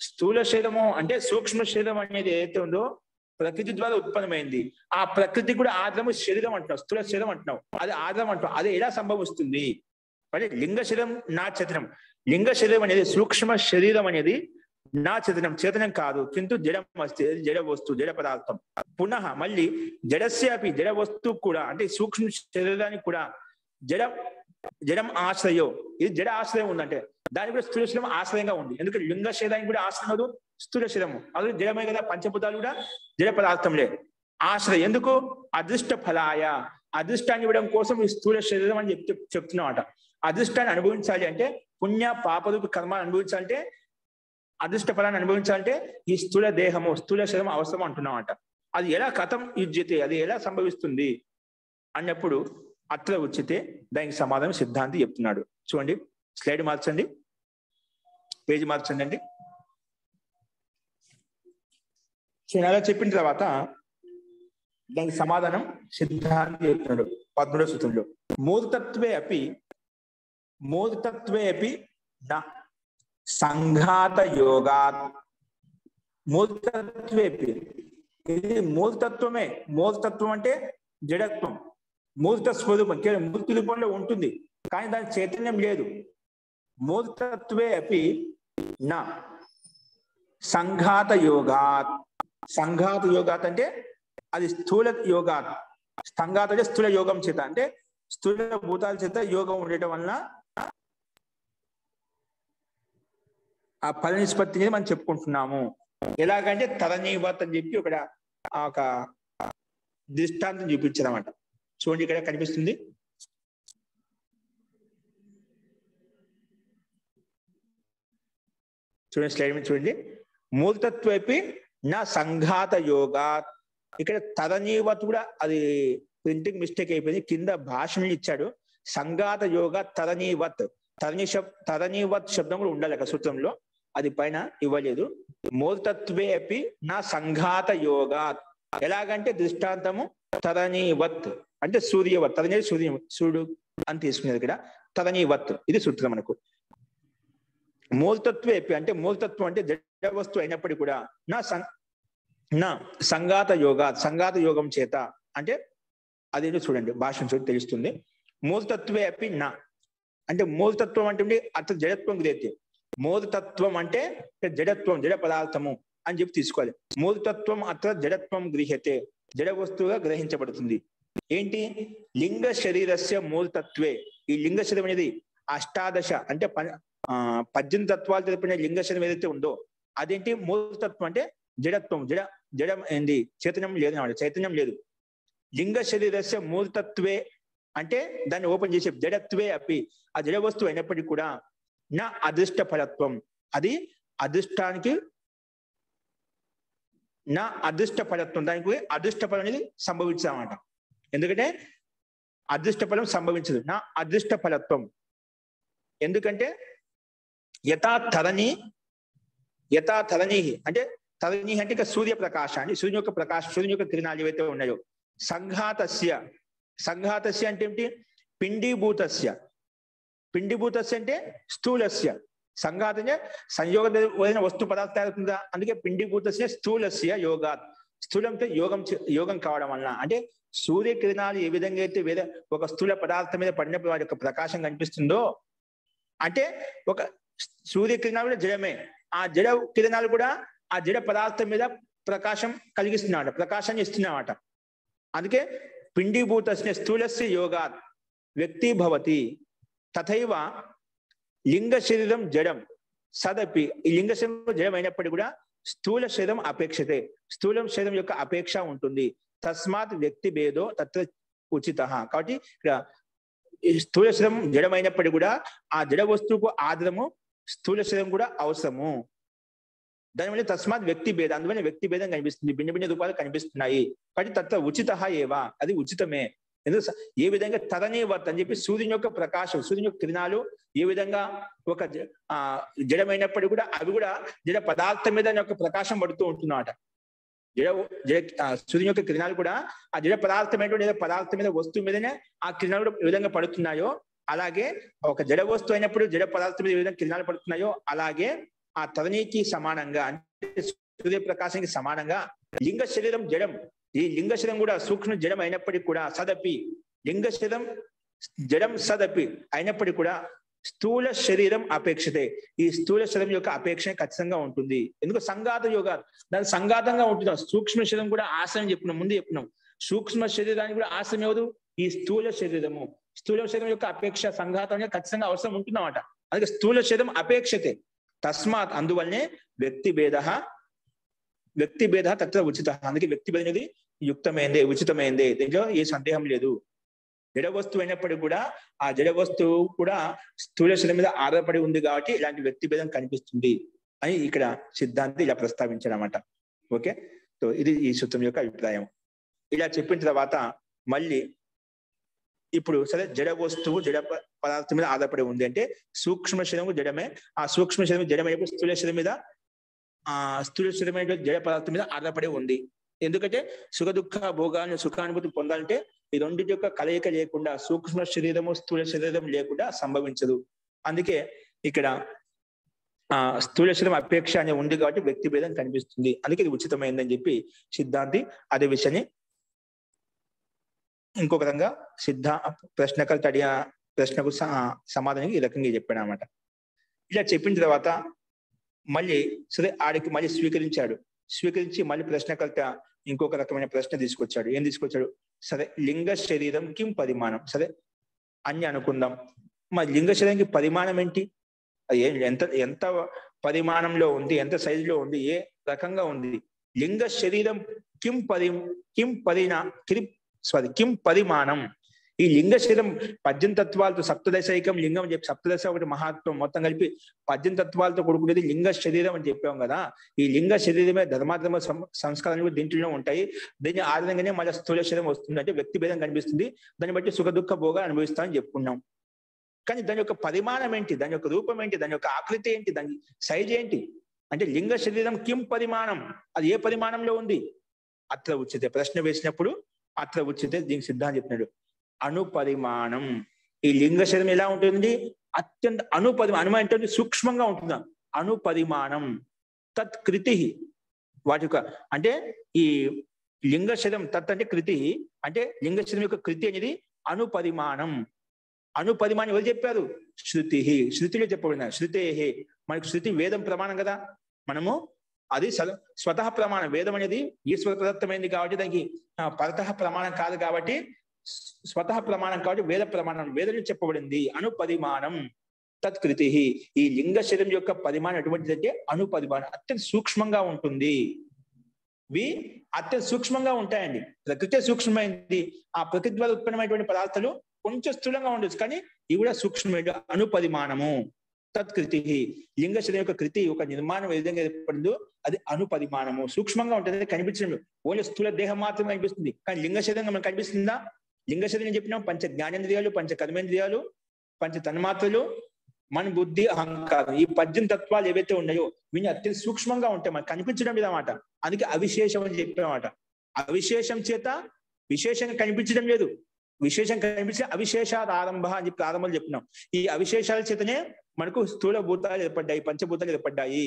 స్థూల శరీరము అంటే సూక్ష్మ శరీరం అనేది ఏదైతే ఉందో ప్రకృతి ద్వారా ఉత్పన్నమైంది. ఆ ప్రకృతి కూడా ఆధారము శరీరం అంటున్నావు, స్థూల శరీరం అంటున్నావు, అది ఆధారం అంటున్నావు. అది ఎలా సంభవిస్తుంది? అంటే లింగ శరీరం నా చేతనం. లింగ శరీరం అనేది సూక్ష్మ శరీరం అనేది నా చేతనం కాదు. కింద జడం వస్తే జడ వస్తువు జడ పదార్థం. పునః మళ్ళీ జడస్యాపి జడ వస్తువు కూడా అంటే సూక్ష్మ శరీరానికి కూడా జడం ఆశ్రయో, ఇది జడ ఆశ్రయం ఉందంటే దానికి కూడా స్థూల శరీరం ఆశ్రయంగా ఉంది. ఎందుకంటే లింగ శరీరానికి కూడా ఆశ్రయం స్థూల శరీరము, అది జడమే కదా. పంచభూతాలు కూడా జడ పదార్థంలే. ఆశ్రయం ఎందుకు? అదృష్ట ఫలాయ, అదృష్టాన్ని ఇవ్వడం కోసం ఈ స్థూల శరీరం అని చెప్తున్నమాట. అదృష్టాన్ని అనుభవించాలి అంటే పుణ్య పాపరూప కర్మాన్ని అనుభవించాలంటే అదృష్ట ఫలాన్ని అనుభవించాలంటే ఈ స్థూల దేహము స్థూల శరీరం అవసరం అంటున్నామట. అది ఎలా కథం యుజ్యతే, అది ఎలా సంభవిస్తుంది అన్నప్పుడు అత్ర ఉచితే దానికి సమాధానం సిద్ధాంతి చెప్తున్నాడు. చూడండి, స్లైడ్ మార్చండి, పేజీ మార్చండి అండి. సో అలా చెప్పిన తర్వాత దానికి సమాధానం సిద్ధాంతి చెప్తున్నాడు 13వ సూత్రంలో. మూర్తత్వే అపి నా సంఘాత యోగాత్. మూర్తత్వేపి, ఇది మూర్తత్వమే. మూర్తత్వం అంటే జడత్వం, మూర్త స్వరూపం, కేవలం మూర్తి రూపంలో ఉంటుంది కానీ దాని చైతన్యం లేదు. మూర్తత్వే అపి నా సంఘాత యోగాత్. సంఘాత యోగాత్ అంటే అది స్థూల యోగాత్. సంఘాత అంటే స్థూల యోగం చేత, అంటే స్థూల భూతాల చేత యోగం ఉండటం వలన ఆ ఫల నిష్పత్తిని మనం చెప్పుకుంటున్నాము. ఎలాగంటే తదనీవత్ అని చెప్పి ఒక దృష్టాంతం చూపించారన్నమాట. చూడండి, ఇక్కడ కనిపిస్తుంది. చూడండి, స్లైడ్ మీద చూడండి. మూర్తత్వేపి నా సంఘాత యోగాత్. ఇక్కడ తదనీవత్ కూడా అది ప్రింటింగ్ మిస్టేక్ అయిపోయింది, కింద భాషను ఇచ్చాడు. సంఘాత యోగ తదనీవత్, తదనీవత్ శబ్దం కూడా ఉండాలి అక్కడ సూత్రంలో, అది పైన ఇవ్వలేదు. మూర్తత్వే అపి నా సంఘాత యోగాత్. ఎలాగంటే దృష్టాంతము తదనీవత్ అంటే సూర్యవత్. తదనీ సూర్యుడు అని తీసుకునేది ఇక్కడ. తదనీవత్ ఇది సూత్రం మనకు. మూర్తత్వే అపి అంటే మూర్తత్వం అంటే జడ వస్తువు అయినప్పటికీ కూడా నా సంఘాత యోగాత్, సంఘాత యోగం చేత అంటే అదేంటో చూడండి, భాష చూడండి తెలుస్తుంది. మూర్తత్వే అపి నా అంటే మూర్తత్వం అంటే అర్థ జడత్వం గురైతే. మూర్తత్వం అంటే జడత్వం, జడ పదార్థము అని చెప్పి తీసుకోవాలి. మూర్తత్వం అత్ర జడత్వం గృహ్యతే, జడ వస్తువుగా గ్రహించబడుతుంది. ఏంటి? లింగ శరీరస్య మూర్తత్వే. ఈ లింగ శరీరం అనేది అష్టాదశ అంటే 18 తత్వాలు తెలిపిన లింగ శరీరం ఏదైతే ఉందో అదేంటి? మూర్తత్వం అంటే జడత్వం, జడం ఏంది? చైతన్యం లేదు అన్నమాట, చైతన్యం లేదు. లింగ శరీరస్య మూర్తత్వే అంటే దాన్ని ఓపెన్ చేసే జడత్వే అపి, ఆ జడ వస్తువు అయినప్పటికీ కూడా నా అదృష్ట ఫలత్వం, అది అదృష్టానికి నా అదృష్ట ఫలత్వం, దానికి అదృష్ట ఫలం అనేది సంభవించదన్నమాట. ఎందుకంటే అదృష్ట ఫలం సంభవించదు, నా అదృష్ట ఫలత్వం. ఎందుకంటే యథా తరణి అంటే తరణి అంటే ఇక సూర్యప్రకాశాన్ని, సూర్యుని యొక్క ప్రకాశం, సూర్యుని యొక్క కిరణాలు ఏవైతే ఉన్నాయో. సంఘాతస్య అంటే ఏమిటి? పిండీభూతస్య అంటే స్థూలస్య. సంఘాత సంయోగమైన వస్తు పదార్థాలు అవుతుందా, అందుకే పిండీభూతస్య స్థూలస్య యోగాత్. స్థూలంతో యోగం కావడం వలన, అంటే సూర్యకిరణాలు ఏ విధంగా అయితే ఒక స్థూల పదార్థం మీద పడినప్పుడు వాటి యొక్క ప్రకాశం కనిపిస్తుందో, అంటే ఒక సూర్యకిరణాలు కూడా జడమే, ఆ జడ కిరణాలు కూడా ఆ జడ పదార్థం మీద ప్రకాశం కలిగిస్తున్నాడు, ప్రకాశాన్ని ఇస్తున్నామాట. అందుకే పిండీభూతస్య స్థూలస్య యోగాత్ వ్యక్తి భవతి. తథైవ లింగ శరీరం జడం సదపి, ఈ లింగ శరీరం జడం అయినప్పటికీ కూడా స్థూల శరీరం అపేక్షతే, స్థూల శరీరం యొక్క అపేక్ష ఉంటుంది. తస్మాత్ వ్యక్తి భేదో తత్ర ఉచిత. కాబట్టి ఇక్కడ స్థూల శరీరం జడమైనప్పటికీ కూడా ఆ జడ వస్తువుకు ఆధారము స్థూల శరీరం కూడా అవసరము. దానివల్ల తస్మాత్ వ్యక్తి భేద, అందువల్ల వ్యక్తి భేదం కనిపిస్తుంది, భిన్న భిన్న రూపాలు కనిపిస్తున్నాయి. కాబట్టి తత్ర ఉచిత ఏవా, అది ఉచితమే. ఎందుకు? ఏ విధంగా తదనీవత్ అని చెప్పి సూర్యుని యొక్క ప్రకాశం, సూర్యుని యొక్క కిరణాలు ఏ విధంగా ఒక జడమైనప్పటికీ కూడా అవి కూడా జడ పదార్థం మీద యొక్క ప్రకాశం పడుతూ ఉంటున్నమాట. సూర్యుని యొక్క కిరణాలు కూడా ఆ జడ పదార్థమైనటువంటి పదార్థం మీద, వస్తువు మీదనే ఆ కిరణాలు కూడా ఏ విధంగా పడుతున్నాయో, అలాగే ఒక జడ వస్తువు అయినప్పుడు జడ పదార్థం మీద ఏ విధంగా కిరణాలు పడుతున్నాయో, అలాగే ఆ తదనీకి సమానంగా అంటే సూర్యప్రకాశానికి సమానంగా లింగ శరీరం జడం, ఈ లింగ శరీరం కూడా సూక్ష్మ జడం అయినప్పటికీ కూడా సదపి, లింగ శరీరం జడం సదపి అయినప్పటికీ కూడా స్థూల శరీరం అపేక్షతే, ఈ స్థూల శరీరం యొక్క అపేక్ష ఖచ్చితంగా ఉంటుంది. ఎందుకు? సంఘాత యోగా, దాని సంఘాతంగా ఉంటుంది. సూక్ష్మ శరీరం కూడా ఆశ్రయం చెప్పినాం, ముందు చెప్పినాం. సూక్ష్మ శరీరానికి కూడా ఆశ్రయం ఎవరు? ఈ స్థూల శరీరము. స్థూల శరీరం యొక్క అపేక్ష సంఘాతంగా ఖచ్చితంగా అవసరం ఉంటున్నమాట. అందుకే స్థూల శరీరం అపేక్షతే. తస్మాత్ అందువల్లనే వ్యక్తి భేద తత్ర ఉచిత. అందుకే వ్యక్తి భేదం అనేది యుక్తమైందే, ఉచితమైందే, దీంట్లో ఏ సందేహం లేదు. జడ వస్తువు అయినప్పటికీ కూడా ఆ జడ వస్తువు కూడా స్థూల శరీరం మీద ఆధారపడి ఉంది కాబట్టి ఇలాంటి వ్యక్తి భేదం కనిపిస్తుంది అని ఇక్కడ సిద్ధాంతి ఇలా ప్రస్తావించారన్నమాట. ఓకే, సో ఇది ఈ సూత్రం యొక్క అభిప్రాయం. ఇలా చెప్పిన తర్వాత మళ్ళీ ఇప్పుడు సరే జడ వస్తువు జడ పదార్థం మీద ఆధారపడి ఉంది అంటే సూక్ష్మ శరీరం జడమే, ఆ సూక్ష్మ శరీరం జడమైనప్పుడు స్థూల శరీరం మీద జడ పదార్థం మీద ఆధారపడి ఉంది. ఎందుకంటే సుఖ దుఃఖ భోగాన్ని సుఖానుభూతి పొందాలంటే ఈ రెండింటి యొక్క కలయిక లేకుండా సూక్ష్మ శరీరము స్థూల శరీరం లేకుండా సంభవించదు. అందుకే ఇక్కడ స్థూల శరీరం అపేక్ష అనే ఉంది కాబట్టి వ్యక్తి భేదం కనిపిస్తుంది. అందుకే ఇది ఉచితమైందని చెప్పి సిద్ధాంతి అదే విషయాన్ని ఇంకొక రకంగా ప్రశ్నకర్త అడిగిన ప్రశ్నకు సమాధానం ఈ రకంగా చెప్పాడు అనమాట. ఇలా చెప్పిన తర్వాత మళ్ళీ సరే ఆడికి మళ్ళీ స్వీకరించి మళ్ళీ ప్రశ్నకర్త ఇంకొక రకమైన ప్రశ్న తీసుకొచ్చాడు. ఏం తీసుకొచ్చాడు? సరే లింగ శరీరం కిం పరిమాణం, సరే అని అనుకుందాం. మరి లింగ శరీరానికి పరిమాణం ఏంటి? ఎంత పరిమాణంలో ఉంది, ఎంత సైజులో ఉంది, ఏ రకంగా ఉంది? లింగ శరీరం కిం పరిమాణం. ఈ లింగ శరీరం 18 తత్వాలతో సప్తదశైకం లింగం అని చెప్పి సప్తదశ ఒకటి మహాత్వం మొత్తం కలిపి 18 తత్వాలతో కూడుకునేది లింగ శరీరం అని చెప్పాం కదా. ఈ లింగ శరీరమే ధర్మాధర్మ సంస్కారాలు దీంట్లో ఉంటాయి. దీని ఆధారంగానే మళ్ళీ స్థూల శరీరం వస్తుంది. అంటే వ్యక్తి భేదం కనిపిస్తుంది. దాన్ని బట్టి సుఖ దుఃఖ భోగాలు అనుభవిస్తామని చెప్పుకున్నాం. కానీ దాని యొక్క పరిమాణం ఏంటి, దాని యొక్క రూపం ఏంటి, దాని యొక్క ఆకృతి ఏంటి, దాని సైజ్ ఏంటి అంటే లింగ శరీరం కిం పరిమాణం, అది ఏ పరిమాణంలో ఉంది? అత్ర ఉచ్యతే. ప్రశ్న వేసినప్పుడు అత్ర ఉచ్యతే దీనికి సిద్ధాంతం చెప్పినాడు అణుపరిమాణం. ఈ లింగ శరీరం ఎలా ఉంటుంది? అత్యంత అణుపరిమాణం అంటే సూక్ష్మంగా ఉంటుందా? అణుపరిమాణం తత్కృతి. వాటి యొక్క అంటే ఈ లింగ శరీరం తత్ అంటే కృతి, అంటే లింగ శరీరం యొక్క కృతి అనేది అణుపరిమాణం. అణుపరిమాణం ఎవరు చెప్పారు? శృతి. శృతిలో చెప్పబడిన శృతేహే. మనకు శృతి వేదం ప్రమాణం కదా. మనము అది స్వతః ప్రమాణం. వేదం అనేది ఈశ్వర ప్రదత్తమైంది కాబట్టి దానికి పరతః ప్రమాణం కాదు కాబట్టి స్వతః ప్రమాణం కాబట్టి వేద ప్రమాణం. వేదంలో చెప్పబడింది అణుపరిమాణం తత్కృతి. ఈ లింగ శరీరం యొక్క పరిమాణం ఎటువంటిదంటే అణుపరిమాణం, అత్యంత సూక్ష్మంగా ఉంటుంది. ఇవి అత్యంత సూక్ష్మంగా ఉంటాయండి. ప్రకృతి సూక్ష్మమైంది. ఆ ప్రకృతి ద్వారా ఉత్పన్నమైనటువంటి పదార్థాలు కొంచెం స్థూలంగా ఉండొచ్చు, కానీ ఇవి కూడా సూక్ష్మమైన అణుపరిమాణము తత్కృతి. లింగ శరీరం యొక్క కృతి ఒక నిర్మాణం ఏ విధంగా ఏర్పడిందో అది అణుపరిమాణము, సూక్ష్మంగా ఉంటుంది. కనిపించడం ఓన్లీ స్థూల దేహం మాత్రమే కనిపిస్తుంది, కానీ లింగ శరీరం మనకు కనిపిస్తుందా? లింగ శరీరం చెప్పినాం పంచ జ్ఞానేంద్రియాలు, పంచ కర్మేంద్రియాలు, పంచ తన్మాత్రలు, మన బుద్ధి అహంకారం, ఈ 18 తత్వాలు ఏవైతే ఉన్నాయో వీని అత్యంత సూక్ష్మంగా ఉంటాయి, మనకు కనిపించడం లేదన్నమాట. అందుకే అవిశేషం అని చెప్పామన్నమాట. అవిశేషం చేత విశేషంగా కనిపించడం లేదు, విశేషం కనిపించే అవిశేషాది ఆరంభ అని చెప్పి ఆరంభంలో చెప్పినాం. ఈ అవిశేషాల చేతనే మనకు స్థూల భూతాలు ఏర్పడ్డాయి, పంచభూతాలు ఏర్పడ్డాయి.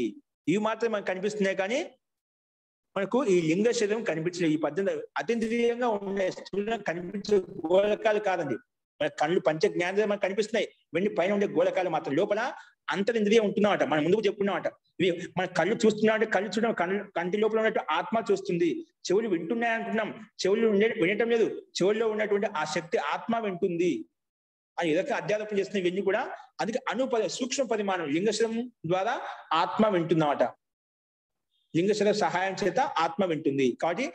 ఇవి మాత్రం మనకు కనిపిస్తున్నాయి, కానీ మనకు ఈ లింగ శరీరం కనిపించలేదు. ఈ 18 అతీంద్రియంగా ఉండే స్థూలంగా కనిపించే గోళకాలు కాదండి. మన కళ్ళు పంచ జ్ఞానేంద్రియాలు మనకు కనిపిస్తున్నాయి, వెండి పైన ఉండే గోళకాలు మాత్రం. లోపల అంతరింద్రియం ఉంటున్నామట. మనం ముందుకు చెప్పుకున్నామట. ఇవి మన కళ్ళు చూస్తున్నామంటే కళ్ళు చూడడం, కంటి లోపల ఉన్నట్టు ఆత్మ చూస్తుంది. చెవులు వింటున్నాయి అంటున్నాం, చెవులు వినటం లేదు. చెవుల్లో ఉన్నటువంటి ఆ శక్తి ఆత్మ వింటుంది అని ఏదైతే అధ్యారోపణ చేస్తున్న ఇవన్నీ కూడా అందుకే సూక్ష్మ పరిమాణం. లింగశరం ద్వారా ఆత్మ వింటున్నమాట. లింగ శరీర సహాయం చేత ఆత్మ వింటుంది. కాబట్టి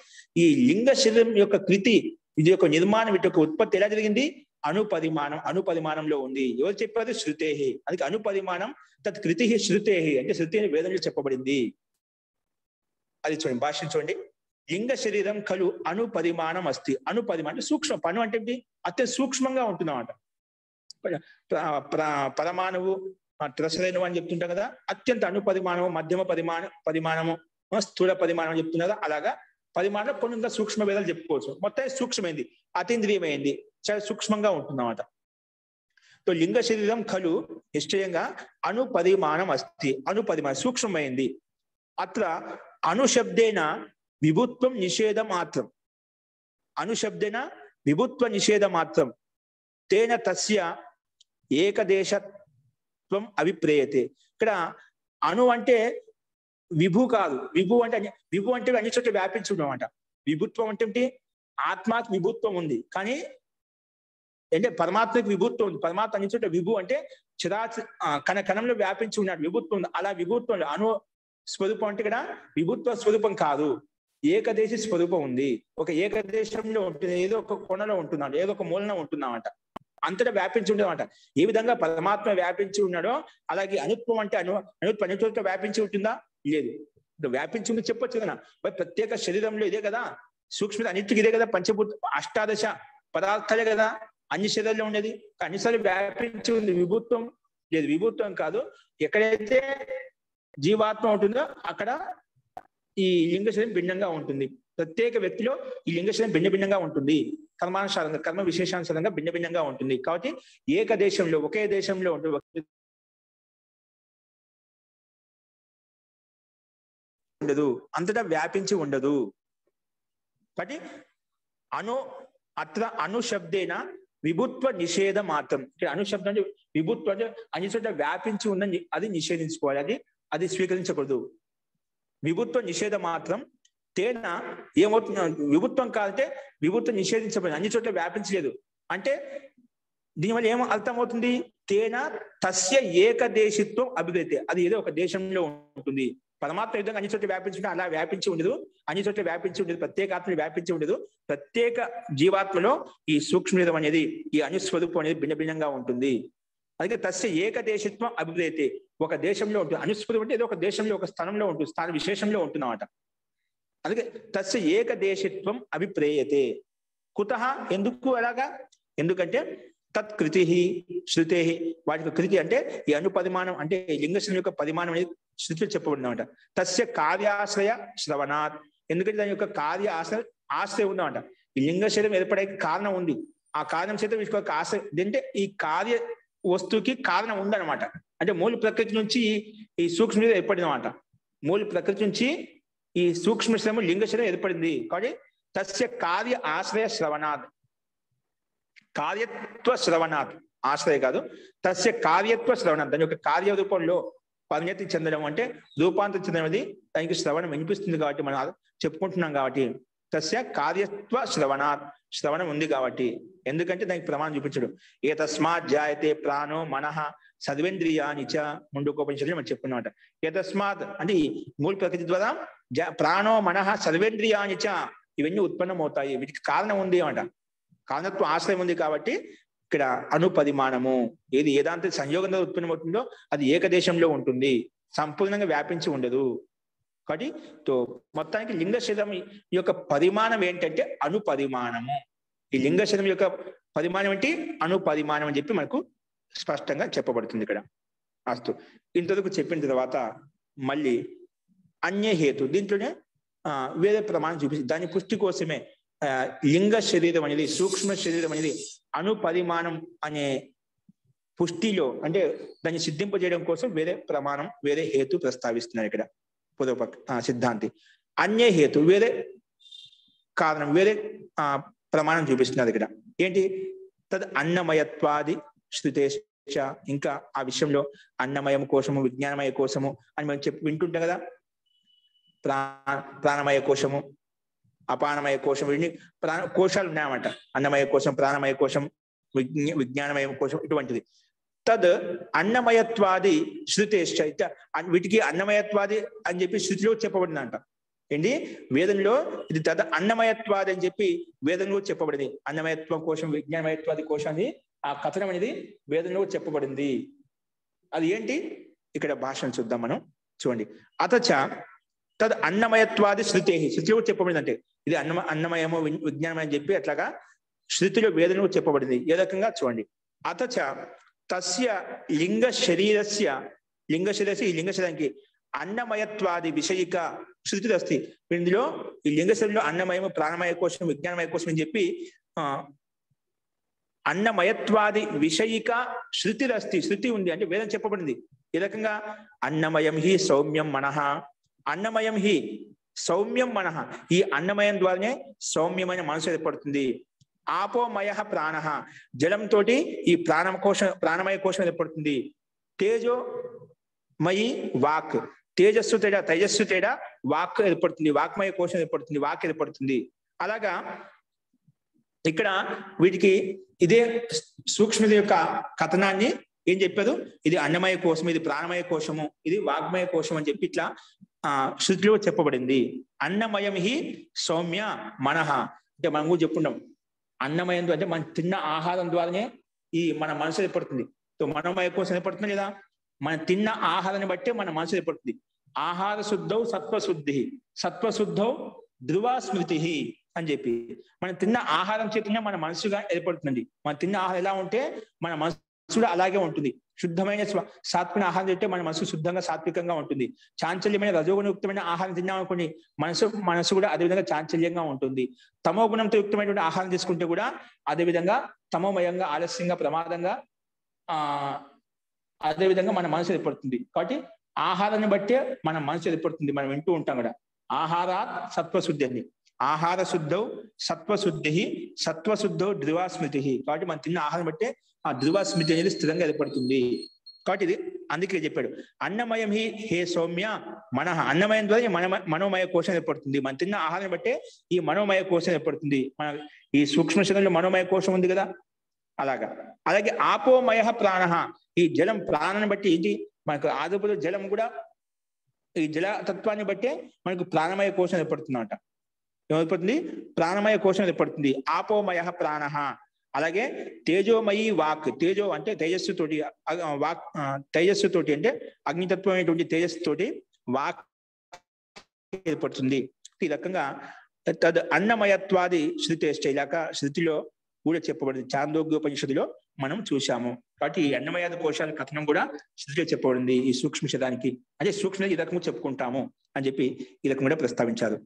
ఈ లింగ శరీరం యొక్క కృతి, ఇది యొక్క నిర్మాణం, వీటి యొక్క ఉత్పత్తి ఎలా జరిగింది? అణుపరిమాణంలో ఉంది. ఎవరు చెప్పారు? శృతేహి. అందుకే అణుపరిమాణం తత్ కృతి శృతేహి అంటే శృతి అని వేదంలో చెప్పబడింది. అది చూడండి, భాష్యం చూడండి. లింగ శరీరం కలు అణుపరిమాణం అస్తి. అణుపరిమాణం సూక్ష్మ. పను అంటే ఏంటి? అత్యంత సూక్ష్మంగా ఉంటున్నమాట. పరమాణువు, త్రసరైనవు అని చెప్తుంటాం కదా. అత్యంత అణుపరిమాణము, మధ్యమ పరిమాణము, స్థూల పరిమాణం చెప్తున్నారు కదా. అలాగా పరిమాణం కొన్ని ఇంకా సూక్ష్మ భేదాలు చెప్పుకోవచ్చు. మొత్తం సూక్ష్మమైంది, అతీంద్రియమైంది, చాలా సూక్ష్మంగా ఉంటుందన్నమాట. లింగ శరీరం కలు నిశ్చయంగా అణుపరిమాణం అస్తి. అణుపరిమాణం సూక్ష్మమైంది. అత్ర అణుశబ్దేన విభుత్వం నిషేధ మాత్రం. అణుశబ్దేన విభుత్వ నిషేధ మాత్రం తేన తస్య ఏకదేశత్వం అభిప్రేయతే. ఇక్కడ అణు అంటే విభు కాదు. విభు అంటే అన్ని చోట్ల వ్యాపించడం అన్నమాట. విభుత్వం అంటే ఏంటి? ఆత్మకి విభుత్వం ఉంది, కానీ అంటే పరమాత్మకి విభుత్వం ఉంది. పరమాత్మ అన్ని చోట్ల విభు అంటే కణంలో వ్యాపించి ఉన్నాడు, విభుత్వం ఉంది. అలా విభుత్వం అణు స్వరూపం అంటే ఇక్కడ విభుత్వ స్వరూపం కాదు, ఏకదేశి స్వరూపం ఉంది. ఒక ఏకదేశంలో ఉంటుంది, ఏదో ఒక కొనలో ఉంటున్నాడు, ఏదో ఒక మూలన ఉంటున్నామంట. అంతటా వ్యాపించి ఉండేమాట. ఏ విధంగా పరమాత్మ వ్యాపించి ఉన్నాడో అలాగే అణుత్వం అంటే అణుత్వం అన్ని చోట్ల వ్యాపించి ఉంటుందా? లేదు. వ్యాపించి ఉంది చెప్పొచ్చు కదా. ప్రత్యేక శరీరంలో ఇదే కదా, సూక్ష్మత అన్నిటికీ ఇదే కదా. పంచభూత అష్టాదశ పదార్థాలే కదా అన్ని శరీరంలో ఉండేది. అన్నిసార్లు వ్యాపించి ఉంది. విభుత్వం లేదు, విభుత్వం కాదు. ఎక్కడైతే జీవాత్మ ఉంటుందో అక్కడ ఈ లింగ శరీరం భిన్నంగా ఉంటుంది. ప్రత్యేక వ్యక్తిలో ఈ లింగ శరీరం భిన్న భిన్నంగా ఉంటుంది, కర్మానుసారంగా కర్మ విశేషానుసారంగా భిన్న భిన్నంగా ఉంటుంది. కాబట్టి ఏక దేశంలో ఒకే దేశంలో ఉండదు, అంతటా వ్యాపించి ఉండదు. కాబట్టి అను శబ్దేన విభుత్వ నిషేధ మాత్రం. ఇక్కడ అణుశబ్దం అంటే విభుత్వం అంటే అన్ని చోట్ల వ్యాపించి ఉందని అది నిషేధించుకోవాలి, అది స్వీకరించకూడదు. విభుత్వ నిషేధ మాత్రం తేన ఏమవుతుంది, విభుత్వం కాదంటే విభుత్వం నిషేధించబడింది, అన్ని చోట్ల వ్యాపించలేదు అంటే దీనివల్ల ఏమో అర్థమవుతుంది, తేన తస్య ఏకదేశిత్వం అభివృద్ధి, అది ఏదో ఒక దేశంలో ఉంటుంది. పరమాత్మ యుద్ధంగా అన్ని చోట్ల వ్యాపించి అలా వ్యాపించి ఉండదు, అన్ని చోట్ల వ్యాపించి ఉండదు, ప్రత్యేకాత్మలు వ్యాపించి ఉండదు. ప్రత్యేక జీవాత్మలో ఈ సూక్ష్మం అనేది, ఈ అనుస్వరూపం అనేది భిన్న భిన్నంగా ఉంటుంది. అందుకే తస్య ఏకదేశిత్వం అభివృద్ధి, ఒక దేశంలో ఉంటుంది. అనుస్వరూపం అంటే ఏదో ఒక దేశంలో ఒక స్థానంలో ఉంటుంది, స్థాన విశేషంలో ఉంటున్నమాట. అందుకే తస్య ఏకదేశిత్వం అభిప్రేయతే. కుతః ఎందుకు అలాగా, ఎందుకంటే తత్కృతి శృతే, వాటి కృతి అంటే ఈ అనుపరిమాణం అంటే లింగశరీరం యొక్క పరిమాణం అనేది శృతిలో చెప్పబడింది అనమాట. తస్య కార్యాశ్రయ శ్రవణాత్, ఎందుకంటే దాని యొక్క ఆశ్రయం ఉందన్నమాట. ఈ లింగ శరీరం ఏర్పడే కారణం ఉంది, ఆ కారణం చేత వీటి యొక్క ఆశ్రయం అంటే ఈ కార్య వస్తువుకి కారణం ఉందన్నమాట. అంటే మూల ప్రకృతి నుంచి ఈ సూక్ష్మ ఏర్పడింది అనమాట. మూల ప్రకృతి నుంచి ఈ సూక్ష్మ శరీరం లింగ శరీరం ఏర్పడింది. కాబట్టి తస్య కార్య ఆశ్రయ శ్రవణాత్, కార్యత్వ శ్రవణాత్, ఆశ్రయ కాదు, తస్య కార్యత్వ శ్రవణాత్, దాని యొక్క కార్య రూపంలో పరిణతి చెందడం అంటే రూపాంతరం చెందడం అనేది దానికి శ్రవణం వినిపిస్తుంది కాబట్టి మనం చెప్పుకుంటున్నాం. కాబట్టి తస్య కార్యత్వ శ్రవణాత్, శ్రవణం ఉంది కాబట్టి. ఎందుకంటే దానికి ప్రమాణం చూపించడు. ఏ తస్మాత్ జాయతే ప్రాణో మనః సర్వేంద్రియాని చ, ముందుకోపనిషత్తులో మనం చెప్పుకున్నమాట. ఏ తస్మాత్ అంటే ఈ మూల ప్రకృతి ద్వారా ప్రాణో మనః సర్వేంద్రియాని చ, ఇవన్నీ ఉత్పన్నమవుతాయి, వీటికి కారణం ఉంది అన్నమాట. కారణత్వం ఆశ్రయం ఉంది కాబట్టి ఇక్కడ అనుపరిమాణము ఏది ఏదాంత సంయోగంలో ఉత్పన్నమవుతుందో అది ఏకదేశంలో ఉంటుంది, సంపూర్ణంగా వ్యాపించి ఉండదు. కాబట్టి మొత్తానికి లింగ శరీరం యొక్క పరిమాణం ఏంటంటే అనుపరిమాణము. ఈ లింగ శరీరం యొక్క పరిమాణం ఏంటి, అనుపరిమాణం అని చెప్పి మనకు స్పష్టంగా చెప్పబడుతుంది ఇక్కడ. అస్తు, ఇంతవరకు చెప్పిన తర్వాత మళ్ళీ అన్యహేతు, దీంట్లోనే వేరే ప్రమాణం చూపిస్తుంది. దాని పుష్టి కోసమే లింగ శరీరం అనేది, సూక్ష్మ శరీరం అనేది అనుపరిమాణం అనే పుష్టిలో అంటే దాన్ని సిద్ధింపజేయడం కోసం వేరే ప్రమాణం, వేరే హేతు ప్రస్తావిస్తున్నారు ఇక్కడ పూర్వపక్ష సిద్ధాంతి. అన్య హేతు వేరే కారణం, వేరే ప్రమాణం చూపిస్తున్నారు ఇక్కడ. ఏంటి, తద్ అన్నమయత్వాది శృతేశ, ఇంకా ఆ విషయంలో అన్నమయం కోశము, విజ్ఞానమయ కోశము అని మనం వింటుంటాం కదా. ప్రాణమయ కోశము, అపానమయ కోశం, ఇన్ని కోశాలు ఉన్నాయన్నమాట. అన్నమయ కోశం, ప్రాణమయ కోశం, విజ్ఞానమయ కోశం, ఇటువంటిది. తద్ అన్నమయత్వాది శృతేశ్చ, వీటికి అన్నమయత్వాది అని చెప్పి శృతిలో చెప్పబడిందంట. ఏంటి, వేదంలో ఇది తద్ అన్నమయత్వాది అని చెప్పి వేదంలో చెప్పబడింది. అన్నమయత్వం కోశం, విజ్ఞానమయత్వాది కోశాన్ని ఆ కథనం అనేది వేదంలో చెప్పబడింది. అది ఏంటి ఇక్కడ భాషను చూద్దాం మనం. చూడండి, అతచ తద్ అన్నమయత్వాది శృతే, శృతిలో చెప్పబడింది. అంటే ఇది అన్నమయము విజ్ఞానం అని చెప్పి అట్లాగా శృతిలో వేదంలో చెప్పబడింది. ఏ రకంగా చూడండి, అతచ తస్య లింగ శరీరస్య, లింగ శరీరస్య, ఈ లింగ శరీరానికి అన్నమయత్వాది విషయిక శృతి అస్తి. ఇందులో ఈ లింగ శరీరంలో అన్నమయము, ప్రాణమయ కోశం, విజ్ఞానమయ కోశం అని చెప్పి అన్నమయత్వాది విషయిక శృతి అస్తి, శృతి ఉంది అంటే వేదం చెప్పబడింది. ఈ రకంగా అన్నమయం హి సౌమ్యం మనః, అన్నమయం హి సౌమ్యం మనః, ఈ అన్నమయం ద్వారానే సౌమ్యమైన మనసు ఏర్పడుతుంది. ఆపోమయ ప్రాణ, జలంతో ఈ ప్రాణమయ కోశం ఏర్పడుతుంది. తేజోమయి వాక్, తేజస్సు తేడా తేజస్సు తేడా వాక్ ఏర్పడుతుంది, వాక్మయ కోశం ఏర్పడుతుంది, వాక్ ఏర్పడుతుంది. అలాగా ఇక్కడ వీటికి ఇదే సూక్ష్మ యొక్క కథనాన్ని ఏం చెప్పారు, ఇది అన్నమయ కోశం, ఇది ప్రాణమయ కోశము, ఇది వాగ్మయ కోశం అని చెప్పి ఇట్లా శృతిలో చెప్పబడింది. అన్నమయం హి సౌమ్య మనః, అంటే మనం కూడా చెప్పుకుంటాం అన్నమయం అంటే మనం తిన్న ఆహారం ద్వారానే ఈ మన మనసు ఏర్పడుతుంది. మనమయ కోశం ఏర్పడుతుంది లేదా, మనం తిన్న ఆహారాన్ని బట్టే మన మనసు ఏర్పడుతుంది. ఆహార శుద్ధౌ సత్వశుద్ధి, సత్వశుద్ధౌ ధ్రువ స్మృతి అని చెప్పి మనం తిన్న ఆహారం చేతనే మన మనసుగా ఏర్పడుతుంది. మనం తిన్న ఆహారం ఎలా ఉంటే మన మనసు కూడా అలాగే ఉంటుంది. శుద్ధమైన సాత్విక ఆహారం తింటే మన మనసు శుద్ధంగా సాత్వికంగా ఉంటుంది. చాంచల్యమైన రజోగుణయుక్తమైన ఆహారం తిన్నామనుకోండి మనసు కూడా అదేవిధంగా చాంచల్యంగా ఉంటుంది. తమో గుణంతో యుక్తమైనటువంటి ఆహారం తీసుకుంటే కూడా అదేవిధంగా తమోమయంగా, ఆలస్యంగా, ప్రమాదంగా అదేవిధంగా మన మనసు ఏర్పడుతుంది. కాబట్టి ఆహారాన్ని బట్టే మన మనసు ఏర్పడుతుంది. మనం వింటూ ఉంటాం కూడా ఆహారాత్ సత్వశుద్ధి అని. ఆహార శుద్ధౌ సత్వశుద్ధి, సత్వశుద్ధౌ ధ్రువాస్మృతి. కాబట్టి మనం తిన్న ఆహారం బట్టే ఆ ధ్రువాస్మృతి అనేది స్థిరంగా ఏర్పడుతుంది. కాబట్టి ఇది అందుకే చెప్పాడు అన్నమయం హే సౌమ్య మనః. అన్నమయం ద్వారా మనోమయ కోశం ఏర్పడుతుంది. మనం తిన్న ఆహారం బట్టే ఈ మనోమయ కోశం ఏర్పడుతుంది. మన ఈ సూక్ష్మ శరీరంలో మనోమయ కోశం ఉంది కదా, అలాగా. అలాగే ఆపోమయ ప్రాణ, ఈ జలం ప్రాణాన్ని బట్టి ఏంటి మనకు ఆదుపులో జలం కూడా ఈ జల తత్వాన్ని బట్టే మనకు ప్రాణమయ కోశం ఏర్పడుతుందన్నమాట. ఏర్పడుతుంది ప్రాణమయ కోశం ఏర్పడుతుంది. ఆపోమయ ప్రాణ. అలాగే తేజోమయి వాక్, తేజో అంటే తేజస్సుతోటి, వాక్ తేజస్సుతోటి అంటే అగ్నితత్వం అనేటువంటి తేజస్సుతోటి వాక్ ఏర్పడుతుంది. ఈ రకంగా తద్ అన్నమయత్వాది శృతేష్ట, ఇలాక శృతిలో కూడా చెప్పబడింది. చాందోగ్యోపనిషత్తులో మనం చూశాము. కాబట్టి ఈ అన్నమయాద కోశాల కథనం కూడా శృతిలో చెప్పబడింది ఈ సూక్ష్మ శరీరానికి. అంటే సూక్ష్మ ఈ రకంగా చెప్పుకుంటాము అని చెప్పి ఈ రకంగా కూడా ప్రస్తావించారు.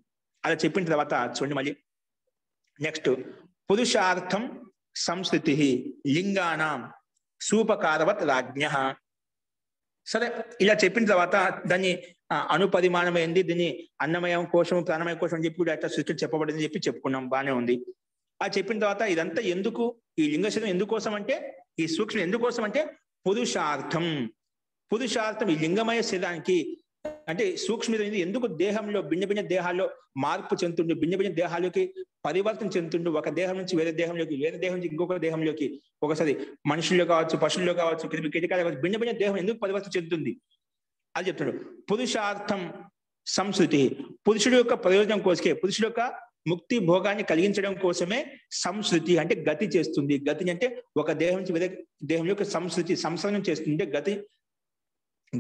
అలా చెప్పిన తర్వాత చూడండి మళ్ళీ నెక్స్ట్ పురుషార్థం సంస్కృతి లింగానాం సూపకారవత్ రాజ్ఞ. సరే, ఇలా చెప్పిన తర్వాత దాన్ని అనుపరిమాణం ఏంది, దీన్ని అన్నమయం కోశం, ప్రాణమయ కోశం అని చెప్పి కూడా అట్లా సృష్టి చెప్పబడింది చెప్పి చెప్పుకున్నాం, బాగానే ఉంది. అది చెప్పిన తర్వాత ఇదంతా ఎందుకు, ఈ లింగ శరీరం ఎందుకోసం అంటే, ఈ సూక్ష్మం ఎందుకోసం అంటే పురుషార్థం. పురుషార్థం ఈ లింగమయ శరీరానికి అంటే సూక్ష్మ ఎందుకు దేహంలో భిన్న భిన్న దేహాల్లో మార్పు చెందుతుండు, భిన్న భిన్న దేహాల్లోకి పరివర్తన చెందుతుండు. ఒక దేహం నుంచి వేరే దేహంలోకి, వేరే దేహం నుంచి ఇంకొక దేహంలోకి, ఒకసారి మనుషుల్లో కావచ్చు, పశువుల్లో కావచ్చు, కీటకాలు కావచ్చు, భిన్న భిన్న దేహం ఎందుకు పరివర్తన చెందుతుంది అది చెప్తున్నాడు. పురుషార్థం సంస్కృతి, పురుషుడు యొక్క ప్రయోజనం కోసమే, పురుషుడు యొక్క ముక్తి భోగాన్ని కలిగించడం కోసమే సంస్కృతి అంటే గతి చేస్తుంది. గతి అంటే ఒక దేహం నుంచి వేరే దేహం యొక్క సంస్కృతి సంసరణం చేస్తుంది,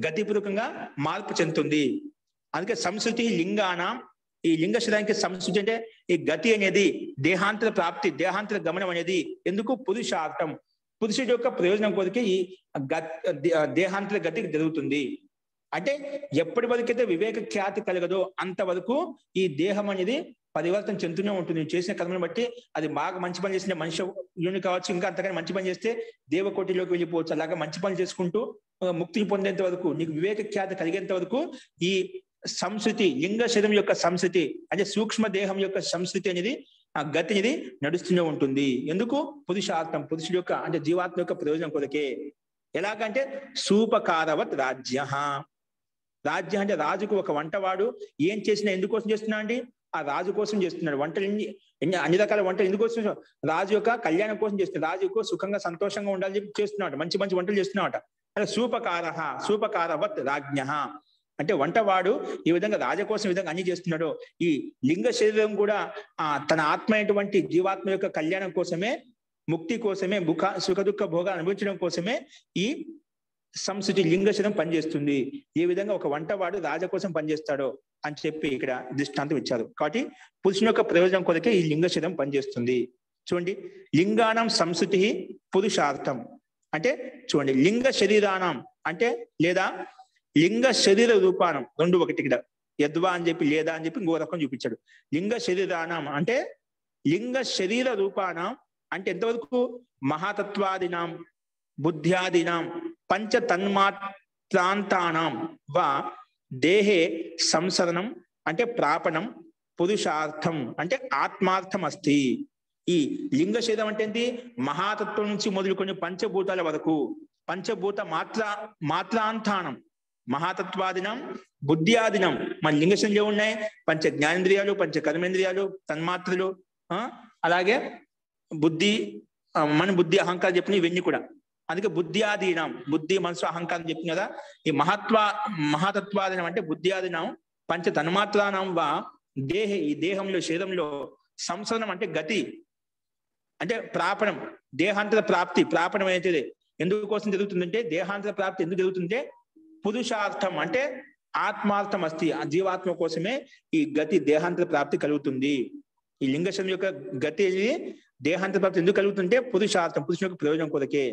గతిపూర్వకంగా మార్పు చెందుతుంది. అందుకే సంస్కృతి లింగానం, ఈ లింగ శరీరానికి సంస్కృతి అంటే ఈ గతి అనేది దేహాంతర ప్రాప్తి, దేహాంతర గమనం అనేది ఎందుకు పురుషార్థం, పురుషుడి యొక్క ప్రయోజనం కొరకే ఈ దేహాంతర గతి జరుగుతుంది. అంటే ఎప్పటి వరకైతే వివేక ఖ్యాతి కలగదో అంతవరకు ఈ దేహం అనేది పరివర్తన చెందుతూనే ఉంటుంది. చేసిన కర్మను బట్టి అది బాగా మంచి పని చేసిన మనుషుని కావచ్చు, ఇంకా అంతకన్నా మంచి పని చేస్తే దేవకోటిలోకి వెళ్ళిపోవచ్చు. అలాగా మంచి పని చేసుకుంటూ ముక్తిని పొందేంత వరకు, నీకు వివేక ఖ్యాతి కలిగేంత వరకు ఈ సంస్కృతి, లింగ శరీరం యొక్క సంస్కృతి అంటే సూక్ష్మ దేహం యొక్క సంస్కృతి అనేది, ఆ గతి అనేది నడుస్తూనే ఉంటుంది. ఎందుకు పురుషార్థం, పురుషుడు యొక్క అంటే జీవాత్మ యొక్క ప్రయోజనం కొరకే. ఎలాగంటే సూపకారవత్ రాజ్య. రాజ్యం అంటే రాజుకు ఒక వంటవాడు ఏం చేసినా ఎందుకోసం చేస్తున్నా అండి, ఆ రాజు కోసం చేస్తున్నాడు. వంటలు అన్ని రకాల వంటలు ఎందుకోసం, రాజు యొక్క కళ్యాణం కోసం చేస్తున్నాడు, రాజుకు సుఖంగా సంతోషంగా ఉండాలని చెప్పి చేస్తున్నాడు, మంచి మంచి వంటలు చేస్తున్నాడు. అంటే సూపకారవత్ రాజ్ఞ అంటే వంటవాడు ఈ విధంగా రాజ కోసం ఈ విధంగా అన్ని చేస్తున్నాడు. ఈ లింగ శరీరం కూడా తన ఆత్మ అయినటువంటి జీవాత్మ యొక్క కళ్యాణం కోసమే, ముక్తి కోసమే, సుఖ దుఃఖ భోగాలు అనుభవించడం కోసమే ఈ సంస్కృతి లింగ శరీరం పనిచేస్తుంది. ఏ విధంగా ఒక వంటవాడు రాజ కోసం పనిచేస్తాడో అని చెప్పి ఇక్కడ దృష్టాంతం ఇచ్చారు. కాబట్టి పురుషుని యొక్క ప్రయోజనం కొరకే ఈ లింగ శరీరం పనిచేస్తుంది. చూడండి, లింగానం సంస్కృతి పురుషార్థం అంటే చూడండి, లింగ శరీరానం అంటే లేదా లింగ శరీర రూపానం రెండు ఒకటి. ఇక్కడ యద్వా అని చెప్పి లేదా అని చెప్పి ఇంకో రకం చూపించాడు. లింగ శరీరానం అంటే లింగ శరీర రూపానం అంటే ఎంతవరకు మహాతత్వాదినాం బుద్ధ్యాదినాం పంచ తన్మాత్రాంతానాం వా దేహే సంసరణం అంటే ప్రాపణం, పురుషార్థం అంటే ఆత్మార్థం అస్తి. ఈ లింగ శరీరం అంటే ఏంటి, మహాతత్వం నుంచి మొదలుకొని పంచభూతాల వరకు, పంచభూత మాత్రాంతానం మహాతత్వాదినం బుద్ధ్యాదినం. మన లింగ శరీరంలో ఉన్నాయి పంచ జ్ఞానేంద్రియాలు, పంచ కర్మేంద్రియాలు, తన్మాత్రలు, అలాగే బుద్ధి, మన బుద్ధి అహంకారం చెప్పిన ఇవన్నీ కూడా. అందుకే బుద్ధ్యాధీనం, బుద్ధి మనసు అహంకారం చెప్పింది కదా. ఈ మహాతత్వాదినం అంటే బుద్ధ్యాధీనం పంచ తన్మాత్రానం వా దేహే, ఈ దేహంలో శరీరంలో సంసరణం అంటే గతి అంటే ప్రాపణం, దేహాంతర ప్రాప్తి. ప్రాపణం అయితే ఎందుకోసం జరుగుతుందంటే, దేహాంతర ప్రాప్తి ఎందుకు జరుగుతుందంటే పురుషార్థం అంటే ఆత్మార్థం అస్తి, ఆ జీవాత్మ కోసమే ఈ గతి దేహాంతర ప్రాప్తి కలుగుతుంది. ఈ లింగ శరీరం యొక్క గతి దేహాంతర ప్రాప్తి ఎందుకు కలుగుతుంటే పురుషార్థం, పురుషుని యొక్క ప్రయోజనం కొరకే.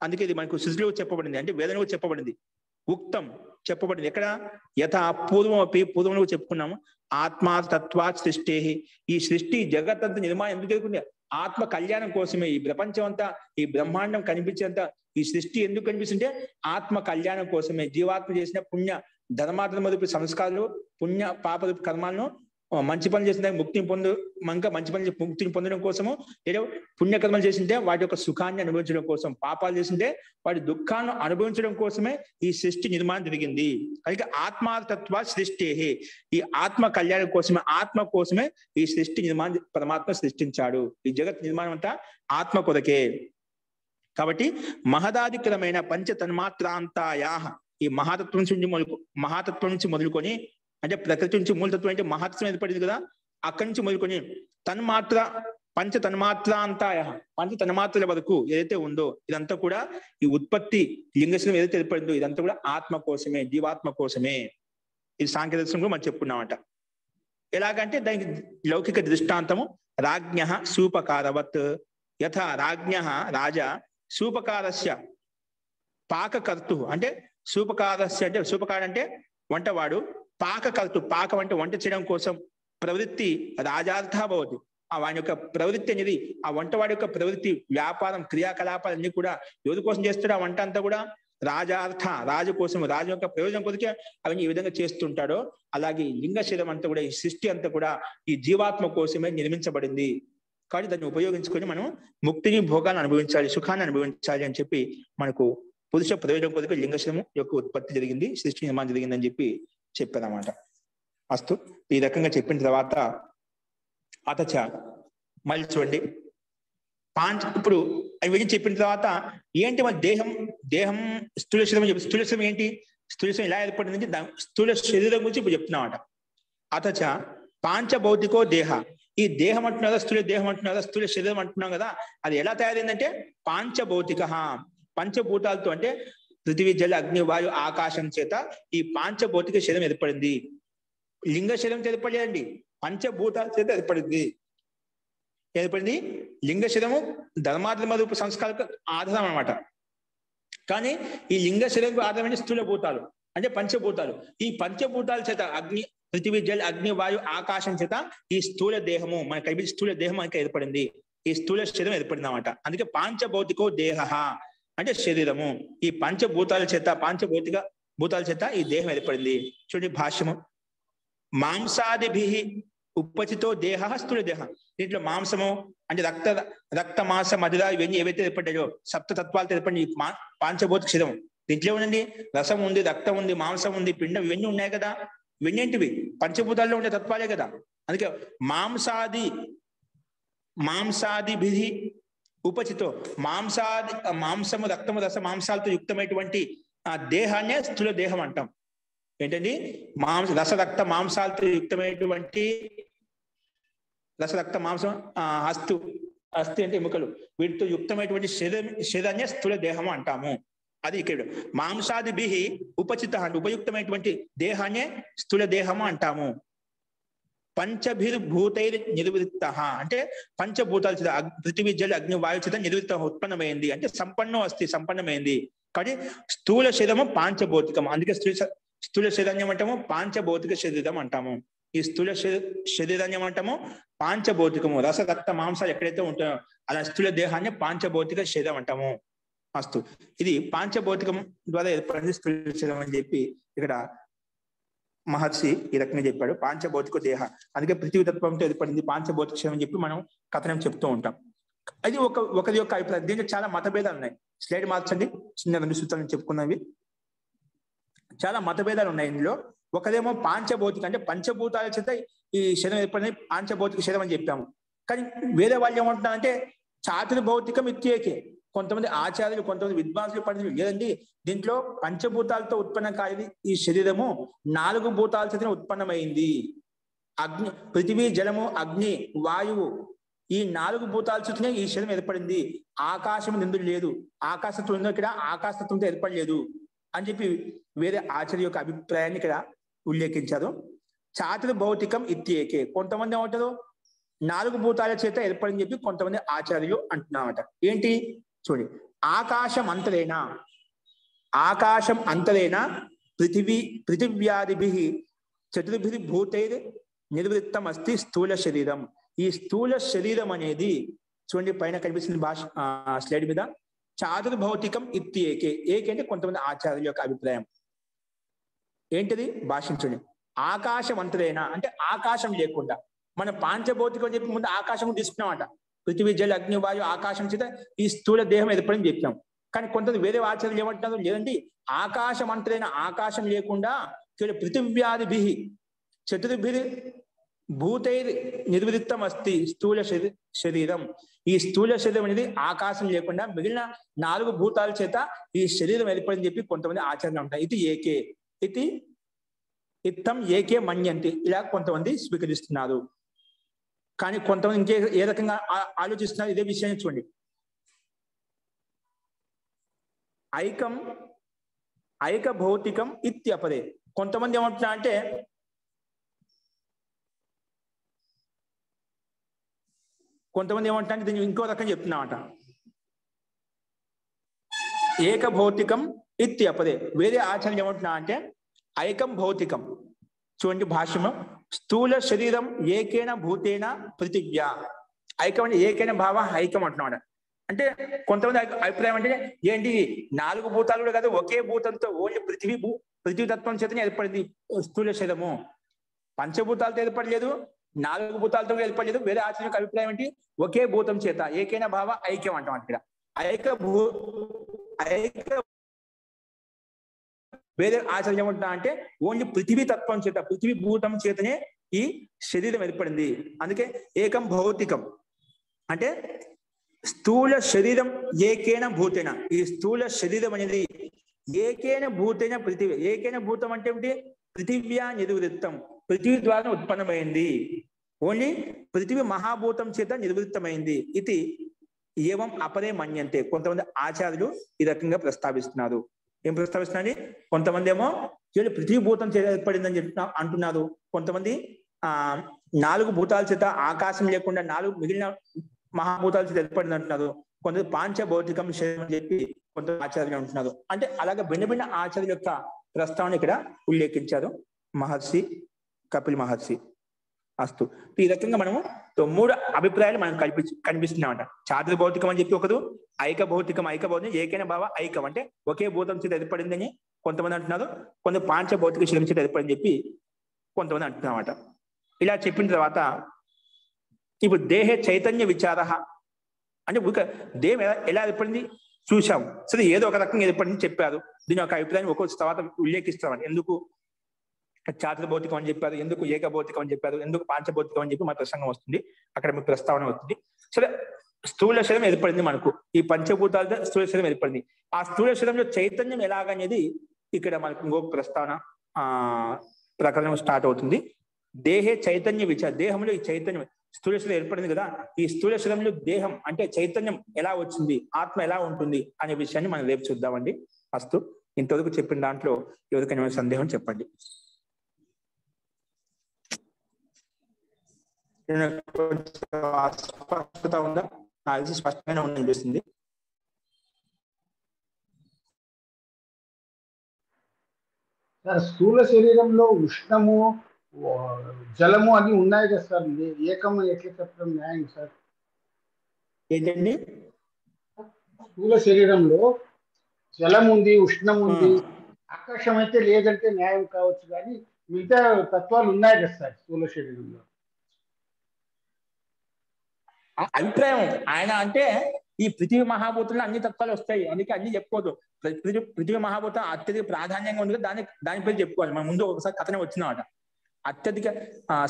అందుకే ఇది మనకు సృష్టిలో చెప్పబడింది, అంటే వేదంలో చెప్పబడింది. ఉక్తం చెప్పబడింది ఎక్కడ? యథా పూర్వం అపి, పూర్వంలో చెప్పుకున్నాము. ఆత్మా తత్వాత్ సృష్టి, ఈ సృష్టి జగత్తంత నిర్మాణం ఎందుకు జరుగుతుంది? ఆత్మ కళ్యాణం కోసమే. ఈ ప్రపంచం అంతా, ఈ బ్రహ్మాండం కనిపించేంత ఈ సృష్టి ఎందుకు కనిపిస్తుంటే ఆత్మ కళ్యాణం కోసమే. జీవాత్మ చేసిన పుణ్య ధర్మాత్మ సంస్కారాలు, పుణ్య పాప కర్మాలను, మంచి పనులు చేసిన ముక్తిని మంచి పనులు ముక్తిని పొందడం కోసము, ఏదో పుణ్యకర్మలు చేసింటే వాటి యొక్క సుఖాన్ని అనుభవించడం కోసం, పాపాలు చేసింటే వాటి దుఃఖాన్ని అనుభవించడం కోసమే ఈ సృష్టి నిర్మాణం జరిగింది. అలాగే ఆత్మతత్వ సృష్టి, ఈ ఆత్మ కళ్యాణం కోసమే, ఆత్మ కోసమే ఈ సృష్టి నిర్మాణం పరమాత్మ సృష్టించాడు. ఈ జగత్ నిర్మాణం అంతా ఆత్మ కొరకే. కాబట్టి మహదాధికరమైన పంచ తన్మాత్రాంతాయా, ఈ మహాతత్వం నుంచి మొదలుకొని, అంటే ప్రకృతి నుంచి మూలతత్వం అంటే మహత్వం ఏర్పడింది కదా, అక్కడి నుంచి మొదలుకొని తన్మాత్ర పంచ తన్మాత్రాంతాయ, పంచ తన్మాత్రల వరకు ఏదైతే ఉందో ఇదంతా కూడా ఈ ఉత్పత్తి లింగశరీరం ఏదైతే ఏర్పడిందో ఇదంతా కూడా ఆత్మ కోసమే, జీవాత్మ కోసమే. ఇది సాంకేతికం కూడా మనం చెప్పుకున్నామట. ఎలాగంటే దానికి లౌకిక దృష్టాంతము రాజ్ఞ సూపకారవత్. యథా రాజ్ఞ రాజా సూపకారస్య పాకకర్తు, అంటే సూపకారస్య అంటే సూపకార అంటే వంటవాడు, పాకకర్తు పాకం అంటే వంట చేయడం కోసం ప్రవృత్తి రాజార్థ భవతి. వాని యొక్క ప్రవృత్తి అనేది, ఆ వంటవాడి యొక్క ప్రవృత్తి, వ్యాపారం, క్రియాకలాపాలన్నీ కూడా ఎవరి కోసం చేస్తాడు? ఆ వంట అంతా కూడా రాజార్థ, రాజు కోసం, రాజు యొక్క ప్రయోజనం కొరికే అవన్నీ ఈ విధంగా చేస్తుంటాడో అలాగే లింగ శరీరం అంతా కూడా, ఈ సృష్టి అంతా కూడా ఈ జీవాత్మ కోసమే నిర్మించబడింది. కాబట్టి దాన్ని ఉపయోగించుకొని మనం ముక్తిని, భోగాన్ని అనుభవించాలి, సుఖాన్ని అనుభవించాలి అని చెప్పి మనకు పురుష ప్రయోజనం కొరకు లింగశరీరం యొక్క ఉత్పత్తి జరిగింది, సృష్టి నిర్మాణం జరిగిందని చెప్పి చెప్పారన్నమాట. అస్తు. ఈ రకంగా చెప్పిన తర్వాత అతచ మళ్ళీ చూడండి, ఇప్పుడు అవి చెప్పిన తర్వాత ఏంటి మన దేహం స్థూల శరీరం చెప్పి, స్థూల శరీరం ఏంటి, స్థూల శరీరం ఎలా ఏర్పడింది, స్థూల శరీరం గురించి ఇప్పుడు చెప్తున్నామట. అతచ పాంచభౌతికో దేహ, ఈ దేహం అంటున్నావు కదా, స్థూల దేహం అంటున్నావు కదా, స్థూల శరీరం అంటున్నాం కదా, అది ఎలా తయారైందంటే పాంచభౌతిక, పంచభూతాలతో, అంటే పృథివీ జల అగ్ని వాయు ఆకాశం చేత ఈ పాంచభౌతిక శరీరం ఏర్పడింది. లింగ శరీరంతో ఏర్పడలేదండి, పంచభూతాల చేత ఏర్పడింది. లింగ శరీరము ధర్మాధర్మ రూప సంస్కారాలకు ఆధారం అన్నమాట. కానీ ఈ లింగ శరీరం ఆధారమైన స్థూల భూతాలు అంటే పంచభూతాలు. ఈ పంచభూతాల చేత అగ్ని, పృథివీ జల్ అగ్ని వాయు ఆకాశం చేత ఈ స్థూల దేహము, మన కైబిల్ స్థూల దేహం మనకి ఏర్పడింది, ఈ స్థూల శరీరం ఏర్పడింది అన్నమాట. అందుకే పాంచభౌతికో దేహ అంటే శరీరము. ఈ పంచభూతాల చేత, పాంచభౌతిక భూతాల చేత ఈ దేహం ఏర్పడింది. చూడండి భాష్యము, మాంసాదిభి ఉపచితో దేహ స్థూల దేహ. దీంట్లో మాంసము అంటే రక్త మాంస మధుర ఇవన్నీ ఏవైతే ఏర్పడ్డాయో సప్తతత్వాలతో ఏర్పడి ఈ పాంచభౌతిక శరీరం. దీంట్లో ఏముందండి? రసం ఉంది, రక్తం ఉంది, మాంసం ఉంది, పిండం, ఇవన్నీ ఉన్నాయి కదా. ఇవన్నీ ఏంటివి? పంచభూతాల్లో ఉండే తత్వాలే కదా. అందుకే మాంసాదిభి ఉపచితో, మాంసము రక్తము రస మాంసాలతో యుక్తమైనటువంటి ఆ దేహాన్నే స్థూల దేహం అంటాం. ఏంటండి? రసరక్త మాంసాలతో యుక్తమైనటువంటి, రసరక్త మాంసం, అస్థి అంటే ఎముకలు, వీటితో యుక్తమైనటువంటి శరీరాన్నే స్థూల దేహము అంటాము. అది ఇక్కడ మాంసాదిభి ఉపచిత అంటే ఉపయుక్తమైనటువంటి దేహాన్నే స్థూల దేహము అంటాము. పంచభిర్భూతైర్ నిర్వృత్త అంటే పంచభూతాల చేత, పృథివీ జల అగ్ని వాయు చేత నిర్వృత్త ఉత్పన్నమైంది, అంటే సంపన్నమైంది. కాబట్టి స్థూల శరీరము పాంచభౌతికం. అందుకే స్థూల శరీరం అంటాము, పాంచభౌతిక శరీరం అంటాము. ఈ స్థూల శరీరాన్ని ఏమంటాము? పాంచభౌతికము. రస రక్త మాంసాలు ఎక్కడైతే ఉంటాయో అలా స్థూల దేహాన్ని పాంచభౌతిక శరీరం అంటాము. అస్తు. ఇది పాంచభౌతికం ద్వారా ఏర్పడింది స్థూల శరీరం అని చెప్పి ఇక్కడ మహర్షి ఈ రకంగా చెప్పాడు. పాంచభౌతిక దేహ, అందుకే పృథివీ తత్వంతో ఏర్పడింది పాంచభౌతిక శరీరం అని చెప్పి మనం కథనం చెప్తూ ఉంటాం. అది ఒకరి యొక్క అభిప్రాయం. దీంట్లో చాలా మతభేదాలు ఉన్నాయి. స్లైడ్ మార్చండి, చిన్న 2 సూత్రాలను చెప్పుకున్నవి. చాలా మతభేదాలు ఉన్నాయి ఇందులో. ఒకదేమో పాంచభౌతిక అంటే పంచభూతాల చేత ఈ శరీరం ఏర్పడింది పాంచభౌతిక శరీరం అని చెప్పాము. కానీ వేరే వాళ్ళు ఏమంటున్నారంటే చాతుర్భౌతికం ఇత్యేకే. కొంతమంది ఆచార్యులు, కొంతమంది విద్వాంసులు పడింది లేదండి, దీంట్లో పంచభూతాలతో ఉత్పన్నం కానిది ఈ శరీరము 4 భూతాల చేత ఉత్పన్నమైంది. అగ్ని, పృథివీ జలము అగ్ని వాయువు, ఈ 4 భూతాల చేతనే ఈ శరీరం ఏర్పడింది. ఆకాశం ఎందుకు లేదు, ఆకాశత్వం ఉందో ఇక్కడ ఆకాశత్వంతో ఏర్పడలేదు అని చెప్పి వేరే ఆచార్య యొక్క అభిప్రాయాన్ని ఇక్కడ ఉల్లేఖించారు. చాతుర్భౌతికం ఇత్యేకే. కొంతమంది ఏమంటారు 4 భూతాల చేత ఏర్పడని చెప్పి కొంతమంది ఆచార్యులు అంటున్నామట. ఏంటి చూడండి, ఆకాశం అంతరేనా పృథివ్యాదిభిః చతుర్భిః భూతైర్ నిర్వృత్తం అస్తి స్థూల శరీరం. ఈ స్థూల శరీరం అనేది చూడండి పైన కనిపిస్తుంది స్లైడ్ మీద, చాతుర్భౌతికం ఇత్యేకే. ఏకే అంటే కొంతమంది ఆచార్యుల యొక్క అభిప్రాయం. ఏంటిది భాషించండి. ఆకాశం అంతరేనా అంటే ఆకాశం లేకుండా, మన పాంచభౌతికం చెప్పి ముందు ఆకాశం తీసుకున్నామట. పృథివీ జల అగ్ని వాయు ఆకాశం చేత ఈ స్థూల దేహం ఏర్పడింది చెప్పినాం. కానీ కొంతమంది వేరే ఆచార్యులు ఏమంటున్నారు, లేదండి ఆకాశం అంతరైన ఆకాశం లేకుండా పృథివ్యాదిభిః చతుర్భిః భూతైర్ నిర్వృత్తం అస్తి స్థూల శరీరం. ఈ స్థూల శరీరం అనేది ఆకాశం లేకుండా మిగిలిన 4 భూతాల చేత ఈ శరీరం ఏర్పడింది చెప్పి కొంతమంది ఆచార్యులు ఉంటాయి. ఇది ఏకే ఇది ఇత్తం ఏకే మన్యంతి, ఇలా కొంతమంది స్వీకరిస్తున్నారు. కానీ కొంతమంది ఇంకే ఏ రకంగా ఆలోచిస్తున్నారు ఇదే విషయాన్ని చూడండి. ఐక భౌతికం ఇత్యపరే. కొంతమంది ఏమంటున్నా అంటే దీన్ని ఇంకో రకం చెప్తున్నామట. ఏక భౌతికం ఇత్యపరే. వేరే ఆచార్యులు ఏమంటున్నా అంటే ఐకం భౌతికం. చూడండి భాష్యము, స్థూల శరీరం ఏకేన భూతేన పృథివ్యా. ఐకం అంటే ఏకైన భావ ఐకం అంటున్నాడు. అంటే కొంతమంది అభిప్రాయం అంటే ఏంటి 4 భూతాలు కూడా కాదు, ఒకే భూతంతో ఓన్లీ పృథివీ తత్వం చేతనే ఏర్పడింది స్థూల శరీరము. పంచభూతాలతో ఏర్పడలేదు, 4 భూతాలతో ఏర్పడలేదు. వేరే ఆచార్య యొక్క అభిప్రాయం ఏంటి, ఒకే భూతం చేత ఏకైన భావ ఐక్యం అంటాం. ఇక్కడ వేరే ఆచార్యం ఏమంటున్నా అంటే ఓన్లీ పృథివీ తత్వం చేత, పృథివీ భూతం చేతనే ఈ శరీరం ఏర్పడింది. అందుకే ఏకం భౌతికం అంటే స్థూల శరీరం ఏకేన భూతేన. ఈ స్థూల శరీరం అనేది ఏకేన భూతేన పృథివీ. ఏకైన భూతం అంటే ఏమిటి, పృథివ్యా నిర్వృత్తం, పృథివీ ద్వారా ఉత్పన్నమైంది. ఓన్లీ పృథివీ మహాభూతం చేత నిర్వృత్తమైంది. ఇది ఏవం అపరే మన్యంతే. కొంతమంది ఆచార్యులు ఈ రకంగా ప్రస్తావిస్తున్నారు. ఏం ప్రస్తావిస్తున్నారు? కొంతమంది ఏమో పృథివీ భూతం చేత ఏర్పడిందని అంటున్నారు. కొంతమంది 4 భూతాల చేత ఆకాశం లేకుండా 4 మిగిలిన మహాభూతాల చేత ఏర్పడింది అంటున్నారు. కొంతమంది పాంచభౌతికం శరీరం అని చెప్పి కొంత ఆచార్యులు అంటున్నారు. అంటే అలాగే భిన్న భిన్న ఆచార్యుల యొక్క ప్రస్తావన ఇక్కడ ఉల్లేఖించారు కపిల్ మహర్షి. అస్తు. ఈ రకంగా మనము 3 అభిప్రాయాలు మనం కనిపిస్తున్నామట. చాతుర్భౌతికం అని చెప్పి ఒకరు, ఐక భౌతికం ఏకైన భావ ఐకం అంటే ఒకే భూతం చేత ఏర్పడిందని కొంతమంది అంటున్నారు. కొంత పాంచభౌతిక శరీరం చేత ఏర్పడిందని చెప్పి కొంతమంది అంటున్నామట. ఇలా చెప్పిన తర్వాత ఇప్పుడు దేహ చైతన్య విచార అంటే దేహం ఎలా ఏర్పడింది చూసాం. సరే ఏదో ఒక రకంగా ఏర్పడింది చెప్పారు. దీని యొక్క అభిప్రాయం ఒక్కొక్క తర్వాత ఉల్లేఖిస్తామని. ఎందుకు చాతుర్భౌతికం అని చెప్పారు, ఎందుకు ఏకభౌతికం అని చెప్పారు, ఎందుకు పాంచభౌతికం అని చెప్పి మన ప్రసంగం వస్తుంది, అక్కడ మీకు ప్రస్తావన వస్తుంది. సరే స్థూల శరీరం ఏర్పడింది మనకు, ఈ పంచభూతాలతో స్థూల శరీరం ఏర్పడింది. ఆ స్థూల శరీరంలో చైతన్యం ఎలాగనేది ఇక్కడ మనకు ఇంకొక ప్రస్తావన ప్రకరణం స్టార్ట్ అవుతుంది. దేహే చైతన్య విచార. దేహంలో ఈ చైతన్యం స్థూల శరీరం ఏర్పడింది కదా, ఈ స్థూల శరీరంలో దేహం అంటే చైతన్యం ఎలా వచ్చింది, ఆత్మ ఎలా ఉంటుంది అనే విషయాన్ని మనం రేపు చూద్దామండి. అస్తు. ఇంతవరకు చెప్పిన దాంట్లో ఎవరికైనా సందేహం చెప్పండి. స్పష్టత ఉందా? నాకు స్పష్టంగానే అనిపిస్తుంది. సార్ స్థూల శరీరంలో ఉష్ణము జలము అన్ని ఉన్నాయి కదా సార్, ఏకం ఎట్లా చెప్పడం న్యాయం సార్? ఏంటండి? స్థూల శరీరంలో జలం ఉంది, ఉష్ణం ఉంది, ఆకాశం అయితే లేదంటే న్యాయం కావచ్చు, కానీ మిగతా తత్వాలు ఉన్నాయి కదా సార్ స్థూల శరీరంలో. అభిప్రాయం ఆయన అంటే ఈ పృథివీ మహాభూతంలో అన్ని తత్వాలు వస్తాయి, అందుకే అన్ని చెప్పుకోవద్దు. పృథివీ మహాభూతం అత్యధిక ప్రాధాన్యంగా ఉంది, దాని పేరు చెప్పుకోవాలి. మన ముందు ఒకసారి కథనే వచ్చినమాట. అత్యధిక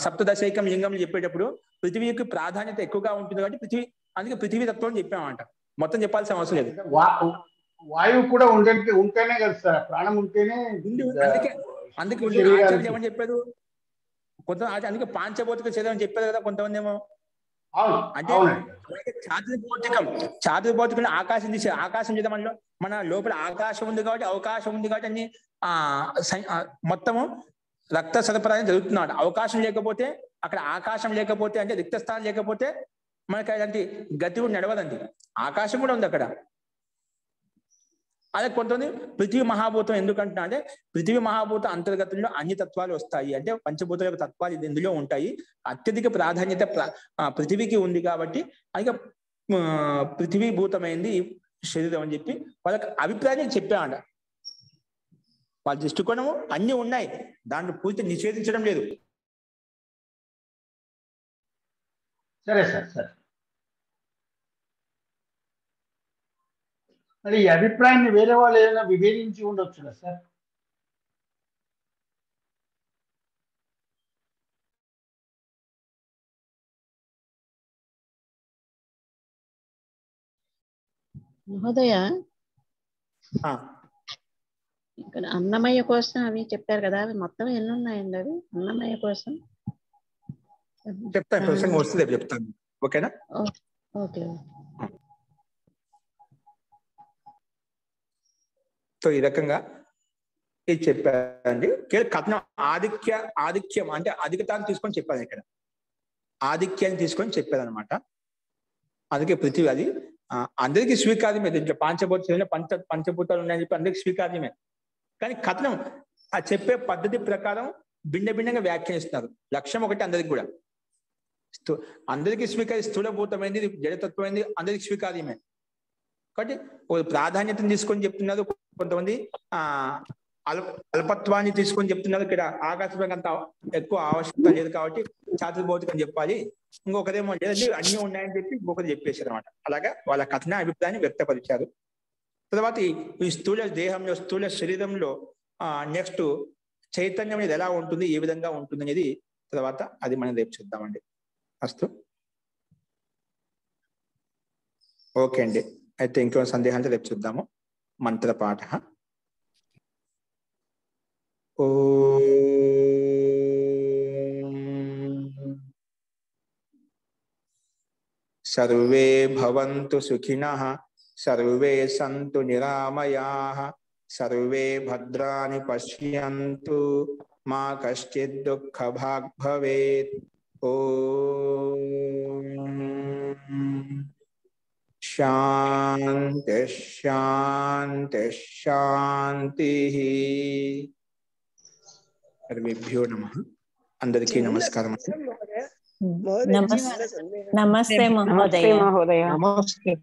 సప్తదశైకం లింగం చెప్పేటప్పుడు పృథివీకి ప్రాధాన్యత ఎక్కువగా ఉంటుంది కాబట్టి అందుకే పృథివీ తత్వం చెప్పామంట. మొత్తం చెప్పాల్సిన అవసరం లేదు. వాయువు కూడా ఉంటేనే కదా సార్, ప్రాణం ఉంటేనే. అందుకే ఏమని చెప్పారు కొంత, అందుకే పాంచభౌతిక శరీరం చెప్పారు కదా కొంతమంది ఏమో. అంటే చాతుర్భౌతికం ఆకాశం తీసే, ఆకాశం చేద్దాం మనలో మన లోపల ఆకాశం ఉంది కాబట్టి అవకాశం ఉంది కాబట్టి అన్ని మొత్తము రక్త సరఫరా జరుగుతున్నాడు. అవకాశం లేకపోతే అక్కడ ఆకాశం లేకపోతే అంటే రిక్త స్థానం లేకపోతే మనకి అలాంటి గతి కూడా నడవదండి. ఆకాశం కూడా ఉంది అక్కడ. అదే కొంతమంది పృథ్వీ మహాభూతం ఎందుకంటున్నా అంటే పృథ్వీ మహాభూత అంతర్గతంలో అన్ని తత్వాలు వస్తాయి, అంటే పంచభూతాల యొక్క తత్వాలు ఇందులో ఉంటాయి. అత్యధిక ప్రాధాన్యత పృథివీకి ఉంది కాబట్టి అది పృథివీ భూతమైంది శరీరం అని చెప్పి వాళ్ళకి అభిప్రాయం చెప్పామంట. వాళ్ళ దృష్టికోణము అన్ని ఉన్నాయి, దాంట్లో పూర్తి నిషేధించడం లేదు. సరే సార్, సరే. మరి ఈ అభిప్రాయాన్ని వేరే వాళ్ళు ఏమైనా విభేదించి ఉండొచ్చు కదా సార్? మహోదయ, ఇక్కడ అన్నమయ్య కోసం అవి చెప్పారు కదా, అవి మొత్తం ఎన్ని ఉన్నాయండి? అవి అన్నమయ్య కోసం చెప్తాను, వస్తుంది చెప్తాను. ఓకేనా? ఓకే. సో ఈ రకంగా ఇది చెప్పారండి. కథనం ఆధిక్యం అంటే అధికతాన్ని తీసుకొని చెప్పాను. ఇక్కడ ఆధిక్యాన్ని తీసుకొని చెప్పారనమాట. అందుకే పృథివీ అది అందరికీ స్వీకార్యమే. దీంట్లో పంచభూతాలు ఉన్నాయని చెప్పి అందరికీ స్వీకార్యమే. కానీ కథనం ఆ చెప్పే పద్ధతి ప్రకారం భిన్నగా వ్యాఖ్యానిస్తున్నారు. లక్ష్యం ఒకటి అందరికి కూడా, అందరికీ స్థూలభూతమైంది, జడతత్వమైంది అందరికి స్వీకార్యమే. కాబట్టి ప్రాధాన్యతను తీసుకొని చెప్తున్నారు. కొంతమంది అల్పత్వాన్ని తీసుకొని చెప్తున్నారు. ఇక్కడ ఆకాశం అంత ఎక్కువ ఆవశ్యకత లేదు కాబట్టి చాతుర్భౌతికం చెప్పాలి. ఇంకొకరేమో లేదండి అన్ని ఉన్నాయని చెప్పి ఇంకొకరు చెప్పేశారు అనమాట. అలాగా వాళ్ళ కథన అభిప్రాయాన్ని వ్యక్తపరిచారు. తర్వాత ఈ స్థూల దేహంలో, స్థూల శరీరంలో నెక్స్ట్ చైతన్యం అనేది ఎలా ఉంటుంది, ఏ విధంగా ఉంటుంది అనేది తర్వాత అది మనం రేపు చూద్దామండి. అస్తు. ఓకే అండి. అయితే ఇంకో సందేహాలు రేపు చూద్దాము. మంత్రపాఠ. సర్వే భవంతు సుఖినః, సర్వే సంతు నిరామయాః, సర్వే భద్రాణి పశ్యంతు, మా కశ్చిద్ దుఃఖభాగ్ భవేత్. శాంతి శాంతి శాంతి. సర్వేభ్యో నమః. అందరికీ నమస్కారం. నమస్తే మహోదయ. నమస్తే.